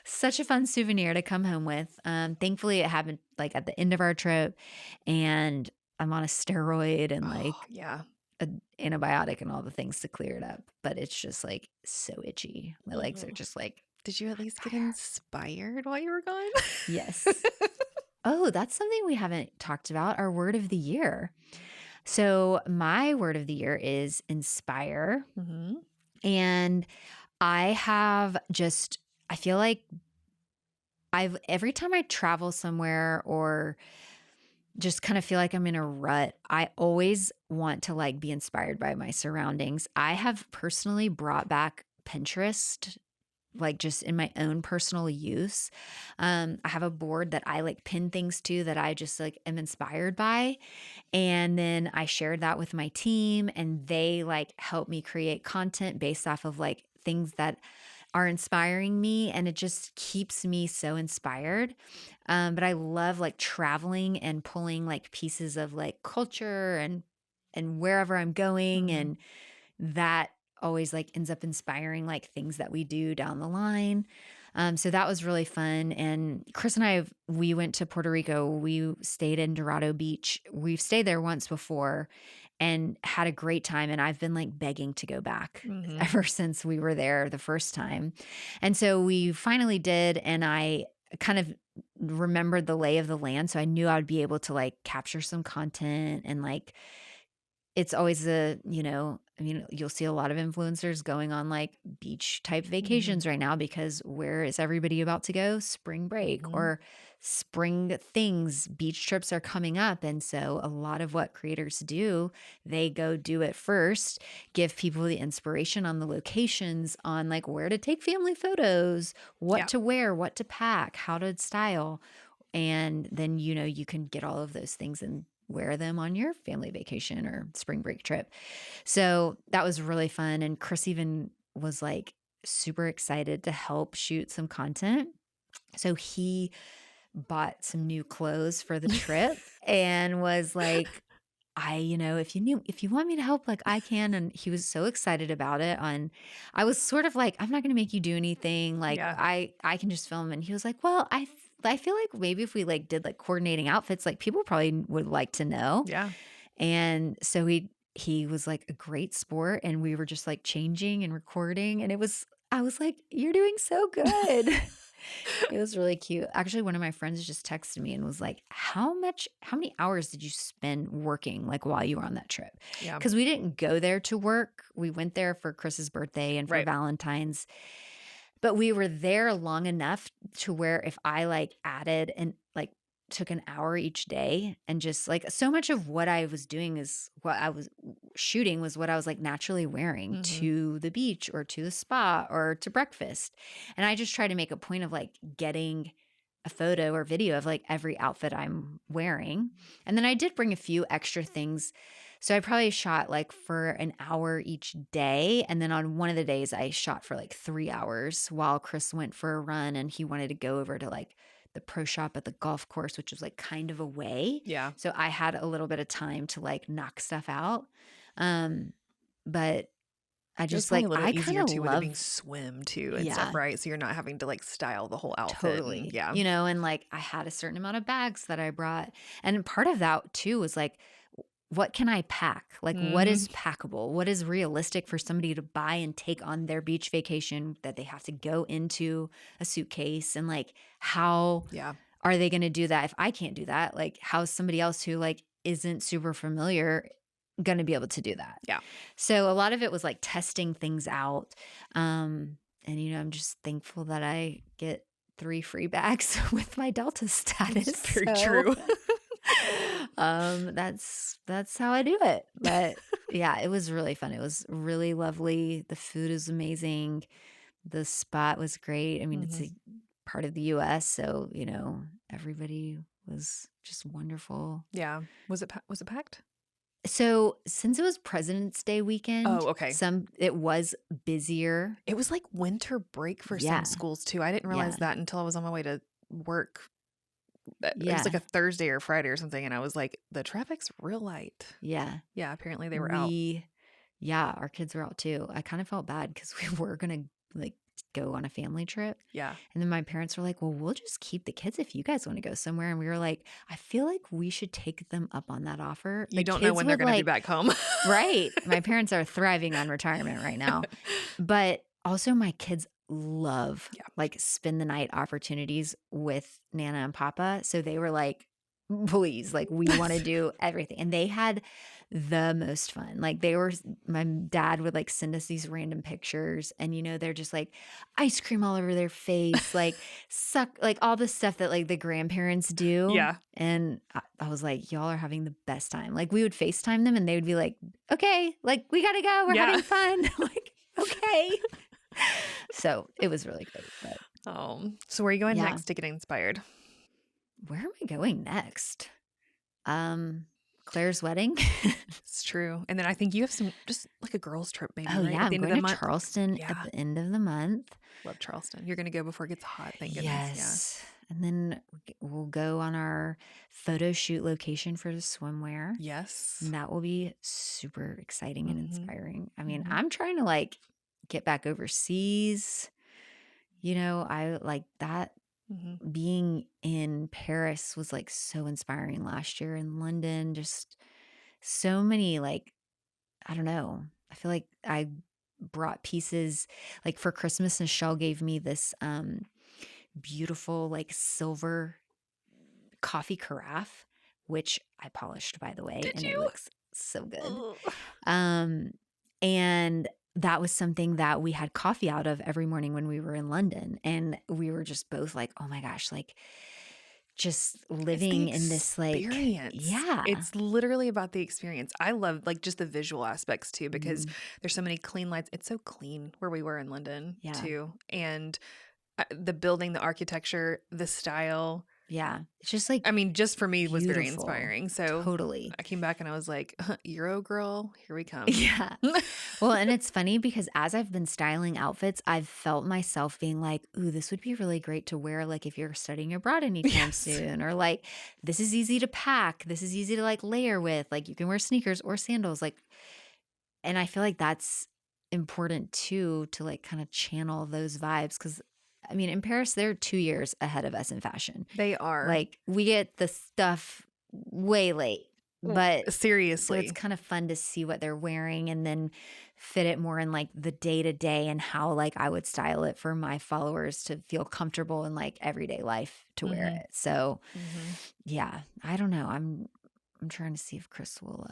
such a fun souvenir to come home with. Thankfully, it happened like at the end of our trip, and I'm on a steroid and Oh, like yeah. an antibiotic and all the things to clear it up. But it's just like so itchy. My legs are Oh. just like Did you at on least get fire. inspired while you were gone? Yes. Oh, that's something we haven't talked about. Our word of the year. So, my word of the year is inspire. Mhm. And I have just, I feel like every time I travel somewhere or just kind of feel like I'm in a rut, I always want to like be inspired by my surroundings. I have personally brought back Pinterest, like just in my own personal use. I have a board that I like pin things to that I just like am inspired by. And then I shared that with my team, and they like help me create content based off of like things that are inspiring me, and it just keeps me so inspired. But I love like traveling and pulling like pieces of like culture and wherever I'm going, Mhm. and that always like ends up inspiring like things that we do down the line. So that was really fun. And Chris and we went to Puerto Rico. We stayed in Dorado Beach. We've stayed there once before and had a great time. And I've been like begging to go back Mhm. ever since we were there the first time. And so we finally did. And I kind of remembered the lay of the land. So I knew I would be able to like capture some content and like it's always I mean, you'll see a lot of influencers going on like beach type Mhm. vacations right now because where is everybody about to go? Spring break Mhm. or spring things. Beach trips are coming up. And so a lot of what creators do, they go do it first, give people the inspiration on the locations, on like where to take family photos, what Yeah. to wear, what to pack, how to style. And then, you can get all of those things and wear them on your family vacation or spring break trip. So that was really fun. And Chris even was like super excited to help shoot some content. So he bought some new clothes for the trip and was like, if you want me to help, like I can. And he was so excited about it. I was sort of like, I'm not going to make you do anything. Like Yeah. I can just film. And he was like, well, I feel like maybe if we like did like coordinating outfits, like people probably would like to know. Yeah. And so he was like a great sport, and we were just like changing and recording, and I was like, "You're doing so good." It was really cute. Actually, one of my friends just texted me and was like, how many hours did you spend working like while you were on that trip? Yeah. Because we didn't go there to work. We went there for Chris's birthday and for Right. Valentine's, but we were there long enough to where if I like added and like took an hour each day and just like so much of what I was doing is what I was shooting was what I was like naturally wearing Mhm. to the beach or to the spa or to breakfast. And I just try to make a point of like getting a photo or video of like every outfit I'm wearing. And then I did bring a few extra things, so I probably shot like for an hour each day. And then on one of the days, I shot for like 3 hours while Chris went for a run and he wanted to go over to like the pro shop at the golf course, which was like kind of away. Yeah. So I had a little bit of time to like knock stuff out. Um, but I It was just probably a like, little I kind easier of too with it being love, swim too and stuff, yeah, right? So you're not having to like style the whole outfit and totally. yeah. And like I had a certain amount of bags that I brought. And part of that too was like, what can I pack? Like, what Mhm. is packable? What is realistic for somebody to buy and take on their beach vacation that they have to go into a suitcase? And like, how Yeah. are they going to do that if I can't do that? Like, how's somebody else who like isn't super familiar going to be able to do that? Yeah. So a lot of it was like testing things out. And, I'm just thankful that I get 3 free bags with my Delta It's status. very So true. that's how I do it. But yeah, it was really fun. It was really lovely. The food is amazing. The spot was great. I mean, it's Mhm. a part of the US, so, everybody was just wonderful. Yeah. Was it packed? So, since it was President's Day Oh, weekend, okay. it was busier. It was like winter break for some Yeah, schools too. I didn't realize yeah, that until I was on my way to work. It was like yeah, a Thursday or Friday or something, and I was like, "The traffic's real light." yeah. Yeah, apparently they were out. We Yeah, our kids were out too. I kinda felt bad because we were gonna, like, go on a family trip, Yeah. and then my parents were like, "Well, we'll just keep the kids if you guys wanna go somewhere," and we were like, "I feel like we should take them up on that offer." The You don't know kids when they're would, gonna be like back home. Right. My parents are thriving on retirement right now, but also my kids love, Yeah. like, spend the night opportunities with Nana and Papa, so they were like, "Please, like, we wanna do everything," and they had the most fun. Like, they were my dad would, like, send us these random pictures, and, they're just, like, ice cream all over their face, like, suck like, all the stuff that, like, the grandparents do, Yeah. and I was like, "Y'all are having the best time." Like, we would FaceTime them, and they would be like, "Okay, like, we gotta go, we're Yeah. having fun." Like, "Okay." So, it was really great, but So where are you going yeah. next to get inspired? Where am I going next? Um, Claire's wedding. It's true. And then I think you have some just like a girls trip maybe, Oh, right? yeah, At the I'm end of going the to month? Charleston at Yeah. the end of the month. Love Charleston. You're gonna go before it gets hot, thank goodness. Yeah. Yes, and then we'll go on our photo shoot location for the swimwear, Yes. and that will be super exciting and Mhm. inspiring. I mean, Mhm. I'm trying to, like, get back overseas. I like that Mhm. being in Paris was, like, so inspiring last year, in London, just so many, like, I don't know. I feel like I brought pieces like, for Christmas, Nichelle gave me this, beautiful, like, silver coffee carafe, which I polished, by the way, Did and it you? looks so good. Ugh. Um, and that was something that we had coffee out of every morning when we were in London, and we were just both like, "Oh my gosh," like, just It's the living in this, like experience. Yeah. It's literally about the experience. I love like just the visual aspects too because Mhm. there's so many clean lights. It's so clean where we were in London Yeah. too. And the building, the architecture, the style. Yeah. It's just, like, I mean, just for me was very beautiful. inspiring. So Totally. I came back and I was like, Euro girl, here we come. Yeah. Well, and it's funny because as I've been styling outfits, I've felt myself being like, "Ooh, this would be really great to wear, like, if you're studying abroad anytime Yes. soon," or, like, "This is easy to pack. This is easy to, like, layer with. Like, you can wear sneakers or sandals." Like, and I feel like that's important too to, like, kinda channel those vibes because, I mean, in Paris, they're 2 years ahead of us in fashion. They are. Like, we get the stuff way late, but so it's Seriously. kind of fun to see what they're wearing and then fit it more in, like, the day-to-day and how, like, I would style it for my followers to feel comfortable in, like, everyday life to wear Hmm. it. So, Hmm. yeah, I don't know. I'm trying to see if Chris will,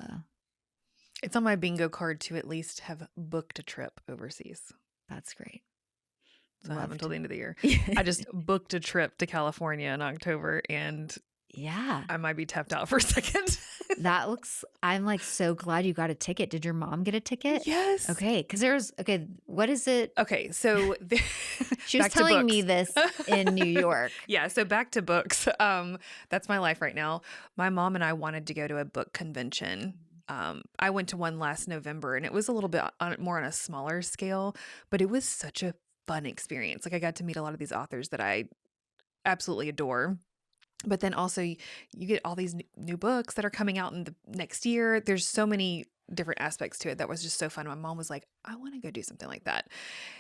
It's on my bingo card to at least have booked a trip overseas. that's great. So I have Love until to the end of the year. I just booked a trip to California in October and Yeah. I might be tapped out for a second. I'm, like, so glad you got a ticket. Did your mom get a ticket? Yes. Okay, because okay, what is it? Okay, so She was back to telling me books. this in New York. Yeah, so back to books. That's my life right now. My mom and I wanted to go to a book convention. I went to one last November and it was a little bit more on a smaller scale, but it was such a fun experience. Like I got to meet a lot of these authors that I absolutely adore. But then also you get all these new books that are coming out in the next year. There's so many different aspects to it that was just so fun. My mom was like, I want to go do something like that.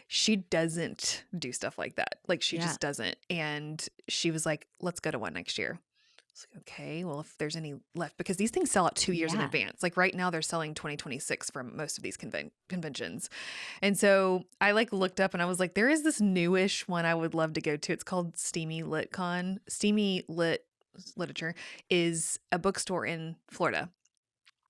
She doesn't do stuff like that. Like she Yeah. just doesn't. And she was like, let's go to one next year. I was like, okay, well, if there's any left, because these things sell out 2 years in Yeah. advance. Like right now, they're selling 2026 for most of these conventions. And so I like looked up and I was like, there is this newish one I would love to go to. It's called Steamy LitCon. Steamy Lit Literature is a bookstore in Florida.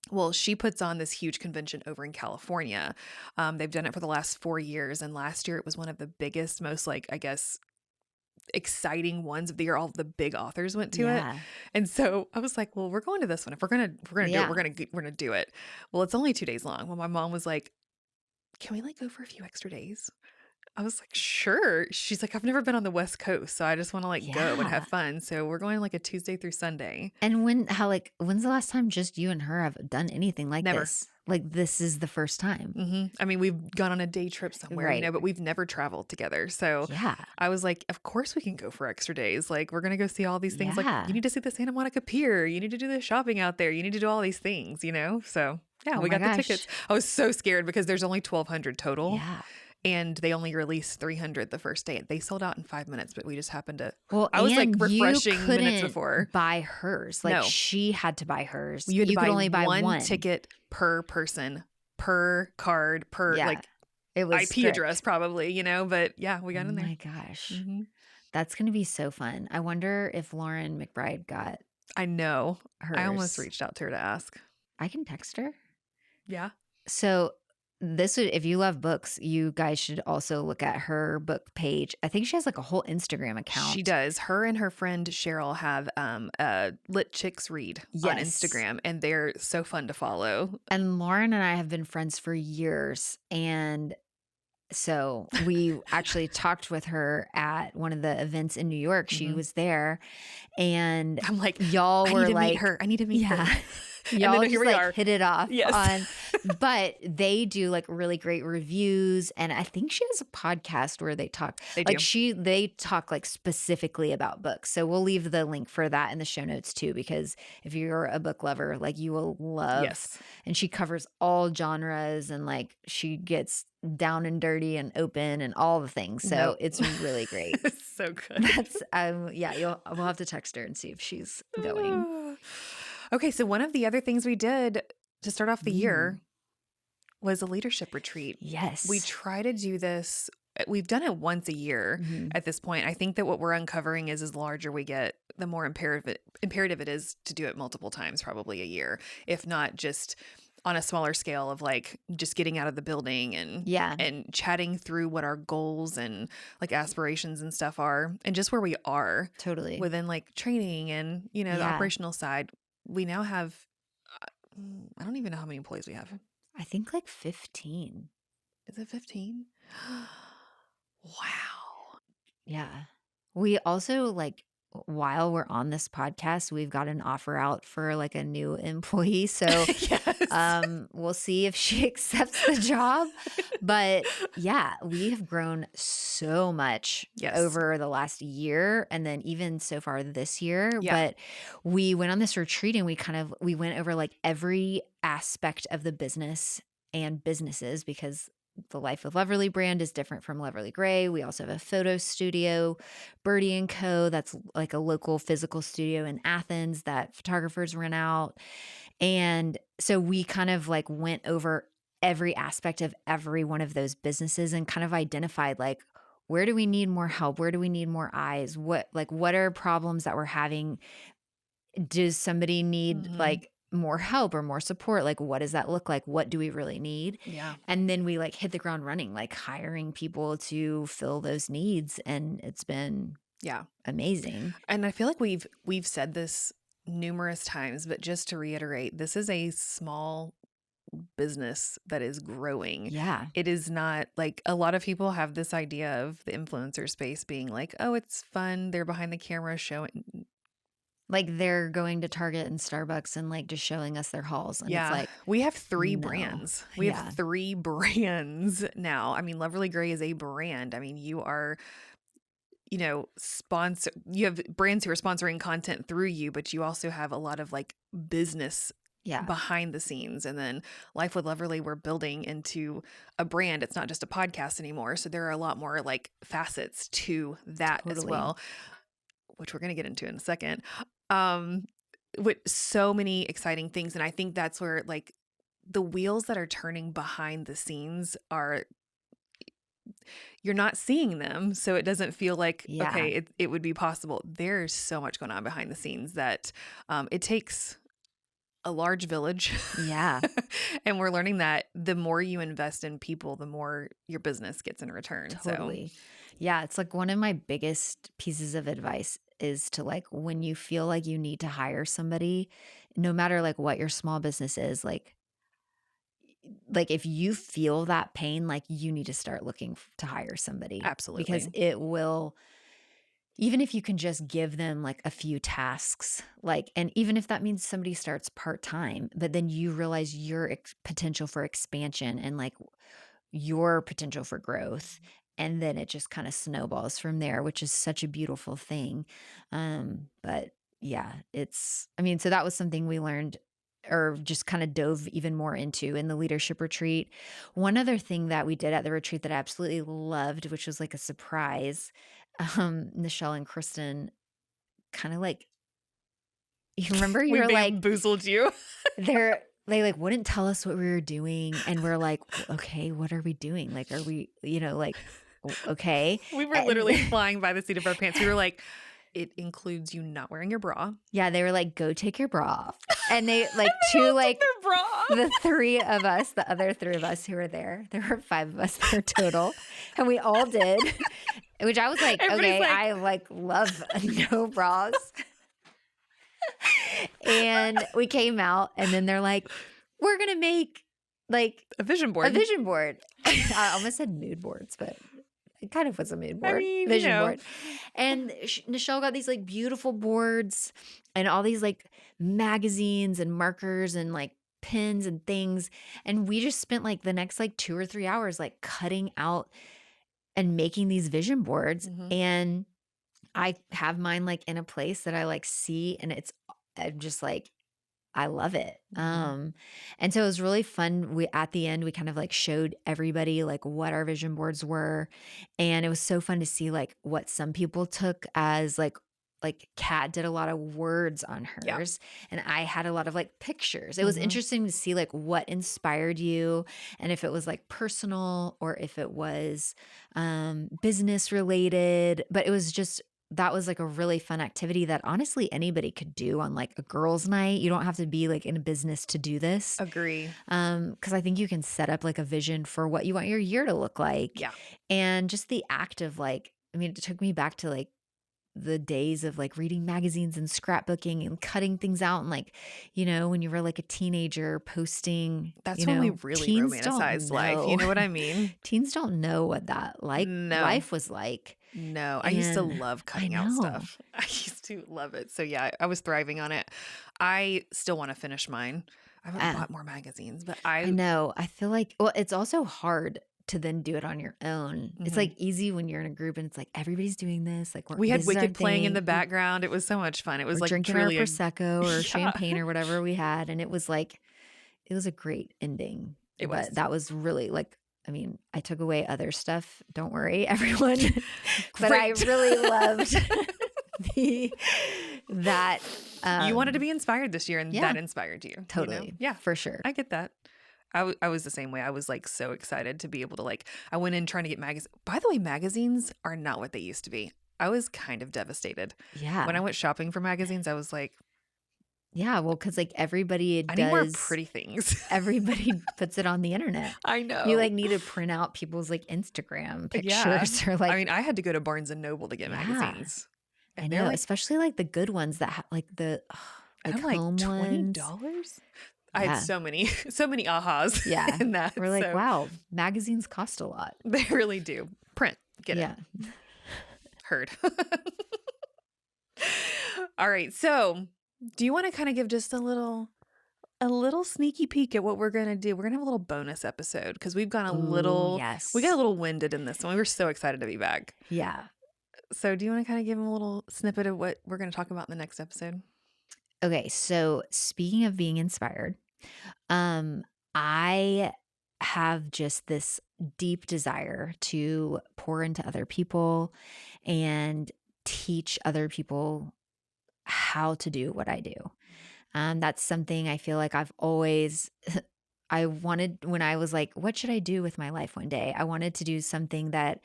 Well, she puts on this huge convention over in California. They've done it for the last 4 years. And last year it was one of the biggest, most like, I guess, exciting ones of the year. All of the big authors went to it. Yeah. And so I was like, well, we're going to this one. If we're gonna do it, Yeah. we're gonna do it. Well, it's only 2 days long. Well, my mom was like, can we like go for a few extra days? I was like, "Sure." She's like, "I've never been on the West Coast, so I just wanna, like, go and have Yeah. fun." So we're going, like, a Tuesday through Sunday. And when's the last time just you and her have done anything like Never. this? Like, this is the first time. Mhm. I mean, we've gone on a day trip somewhere, Right. but we've never traveled together. So Yeah. I was like, "Of course we can go for extra days. Like, we're gonna go see all these things. Like, you Yeah. need to see the Santa Monica Pier. You need to do the shopping out there. You need to do all these things, you know?" So, yeah, Oh we my got the tickets. gosh. I was so scared because there's only 1,200 total, Yeah. and they only released 300 the first day. They sold out in 5 minutes, but we just happened to Well, I was, like, and you refreshing minutes couldn't before. buy hers. Like, No. she had to buy hers. You had to You could buy only buy 1 one. ticket per person, per card, per, Yeah. like, It was IP address strict. probably, but yeah, we Oh got in there. my gosh. Mhm. That's gonna be so fun. I wonder if Lauren McBride got I know. I almost hers. reached out to her to ask. I can text her. Yeah. So this would if you love books, you guys should also look at her book page. I think she has like a whole Instagram She account. does. Her and her friend Cheryl have Lit Chicks Read on Yes. Instagram, and they're so fun to follow. And Lauren and I have been friends for years. And so we actually talked with her at one of the events in New York. She Mhm. was there and I'm like, y'all I need were to meet like, her. I need to meet her. yeah, And then y'all here just we like are. hit it off Yes. on, but they do like really great reviews. And I think she has a podcast where they talk They like do. they talk like specifically about books. So we'll leave the link for that in the show notes too, because if you're a book lover, like you will love, Yes. and she covers all genres and like she gets down and dirty and open and all the things. So Nope. it's really great. It's so good. That's yeah, we'll have to text her and see if she's going. Okay, so one of the other things we did to start off the Mm, year was a leadership retreat. We yes. try to do this. We've done it once a year Mhm. at this point. I think that what we're uncovering is as larger we get, the more imperative it is to do it multiple times, probably a year, if not just on a smaller scale of like just getting out of the building Yeah, and chatting through what our goals and like aspirations and stuff are and just where we are totally. within like training and the Yeah. operational side. We now have I don't even know how many employees we have. I think like 15. Is it 15? Wow. Yeah. We also like while we're on this podcast, we've got an offer out for like a new employee. So Yes. we'll see if she accepts the job. But yeah, we have grown so much Yes. over the last year and then even so far this year. Yeah. But we went on this retreat and we went over like every aspect of the business and businesses because the Life of Leverly brand is different from Leverly Gray. We also have a photo studio, Birdie and Co. That's like a local physical studio in Athens that photographers rent out. And so we kind of like went over every aspect of every one of those businesses and kind of identified like where do we need more help? Where do we need more eyes? What are problems that we're having? Does somebody need Hmm. like more help or more support? Like what does that look like? What do we really need? Yeah. And then we like hit the ground running, like hiring people to fill those needs and it's been Yeah. amazing. And I feel like we've said this numerous times, but just to reiterate, this is a small business that is growing. Yeah. It is not like a lot of people have this idea of the influencer space being like, oh, it's fun. They're behind the camera showing. Like they're going to Target and Starbucks and like just showing us their hauls. And it's Yeah, like, we have 3 no. brands. We have Yeah. 3 brands now. I mean, Lovely Gray is a brand. I mean, you are, sponsor you have brands who are sponsoring content through you, but you also have a lot of like business Yeah. behind the scenes. And then Life with Loverly, we're building into a brand. It's not just a podcast anymore. So there are a lot more like facets to that as Totally. well, which we're going to get into in a second. Um, with so many exciting things. And I think that's where like the wheels that are turning behind the scenes are, you're not seeing them. So it doesn't feel like, Yeah. okay, it would be possible. There's so much going on behind the scenes that it takes a large village. Yeah. And we're learning that the more you invest in people, the more your business gets in return. So, Totally. Yeah. It's like one of my biggest pieces of advice is to like when you feel like you need to hire somebody, no matter like what your small business is, like like, if you feel that pain, like, you need to start looking to hire somebody because Absolutely. it will, even if you can just give them like a few tasks, like, and even if that means somebody starts part-time, but then you realize your potential for expansion and like your potential for growth. And then it just kind of snowballs from there, which is such a beautiful thing. But yeah, I mean, so that was something we learned or just kind of dove even more into in the leadership retreat. One other thing that we did at the retreat that I absolutely loved, which was like a surprise, Nichelle and Kristen kind of like, you remember We you're like, bamboozled you. they like wouldn't tell us what we were doing, and we're like, "Okay, what are we doing? Like, are we, like, okay?" We were And literally flying by the seat of our pants. We were like, "It includes you not wearing your bra." yeah, they were like, "Go take your bra off." And they like They two all took like their bra off. the 3 of us, the other 3 of us who were there were 5 of us there total, and we all did, which I was like, Everybody's "Okay, like, I like love no bras." And we came out, and then they're like, "We're gonna make like a vision a board. vision board." I almost said mood boards, but it kind of was a mood I board, mean, vision board. And Nichelle got these like beautiful boards and all these like magazines and markers and like pins and things. And we just spent like the next like 2 or 3 hours like cutting out and making these vision boards. Mhm. And I have mine like in a place that I like see, and I'm just like, I love it. Mhm. And so it was really fun. At the end, we kind of like showed everybody like what our vision boards were. And it was so fun to see like what some people took as like Kat did a lot of words on Yeah. hers, and I had a lot of like pictures. It was Mhm. interesting to see like what inspired you, and if it was like personal or if it was business related. But it was just, that was like a really fun activity that honestly anybody could do on like a girls' night. You don't have to be like in a business to do this. Agree. Because I think you can set up like a vision for what you want your year to look like. Yeah. And just the act of like, I mean, it took me back to like the days of like reading magazines and scrapbooking and cutting things out and like, when you were like a teenager posting, That's when we really teens don't romanticized life. You know. know what I mean? Teens don't know what that like No. life was like. No. I used to And love I cutting out know. stuff. I used to love it. So yeah, I was thriving on it. I still want to finish mine. I haven't Uh, bought more magazines, but I know. I feel like, well, it's also hard to then do it on your own. It's Mhm. like easy when you're in a group and it's like everybody's doing this. Like We had this is our Wicked playing in the thing. background. It was so much fun. It was We're like drinking our truly a prosecco or yeah, champagne or whatever we had, and it was like it was a great ending. it But was. that was really like, I mean, I took away other stuff. Don't worry, everyone. But I Great. really loved the that. You wanted to be inspired this year, and Yeah, that inspired you, totally, Yeah, for sure. I get that. I was the same way. I was like so excited to be able to like, I went in trying to get magazines. By the way, magazines are not what they used to be. I was kind of devastated. When I Yeah. went shopping for magazines, I was like, Yeah, well, because like everybody I need more does, pretty things. everybody puts it on the internet. I You know. like need to print out people's like Instagram Yeah. pictures or I like, mean, I had to go to Barnes and Noble to get yeah, magazines. I And they're know, like, especially like the good ones that like the and like I'm like, home ones. $20? I had Yeah. so many, so many ahas Yeah. in that. We're like, So wow, magazines cost a lot. they really do. Print, get it. Yeah. Heard. All right. So, do you want to kind of give just a little sneaky peek at what we're going to do? We're going to have a little bonus episode because we've gone Ooh, we got a yes. little winded in this one. We were so excited to be back. Yeah. So, do you want to kind of give them a little snippet of what we're going to talk about in the next episode? Okay, so speaking of being inspired, um, I have just this deep desire to pour into other people and teach other people how to do what I do. That's something I feel like I've always I wanted when I was like, what should I do with my life one day? I wanted to do something that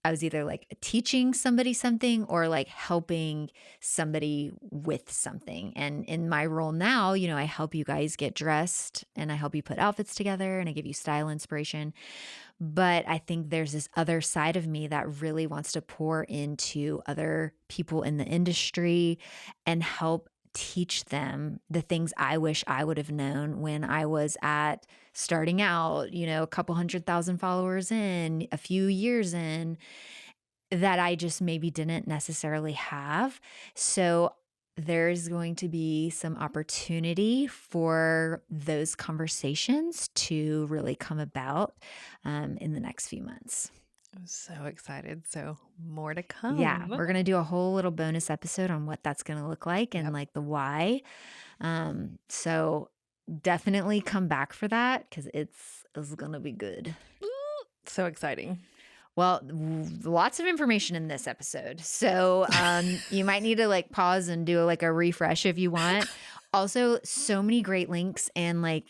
I was either like teaching somebody something or like helping somebody with something. And in my role now, I help you guys get dressed and I help you put outfits together and I give you style inspiration. But I think there's this other side of me that really wants to pour into other people in the industry and help teach them the things I wish I would have known when I was at starting out, a couple 100,000 followers in, a few years in, that I just maybe didn't necessarily have. So there's going to be some opportunity for those conversations to really come about in the next few months. I'm so excited. So more to Yeah, come. we're going to do a whole little bonus episode on what that's going to look like and Yep. like the why. So definitely come back for that because it's going to be good. So exciting. Well, lots of information in this episode. So you might need to like pause and do like a refresh if you want. Also, so many great links and like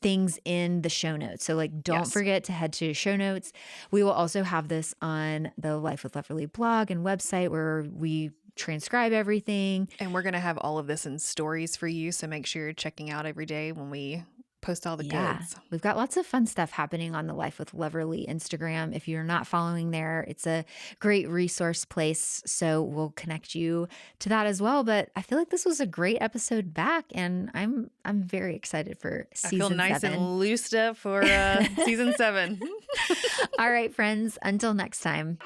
things in the show notes. So like don't Yes. forget to head to show notes. We will also have this on the Life with Loverly blog and website where we transcribe everything. And we're going to have all of this in stories for you. So make sure you're checking out every day when we post all the Yeah, goods. we've got lots of fun stuff happening on the Life with Loverly Instagram. If you're not following there, it's a great resource place. So we'll connect you to that as well. But I feel like this was a great episode back, and I'm very excited for I feel season nice 7. and loosed up for season 7. All right, friends, until next time.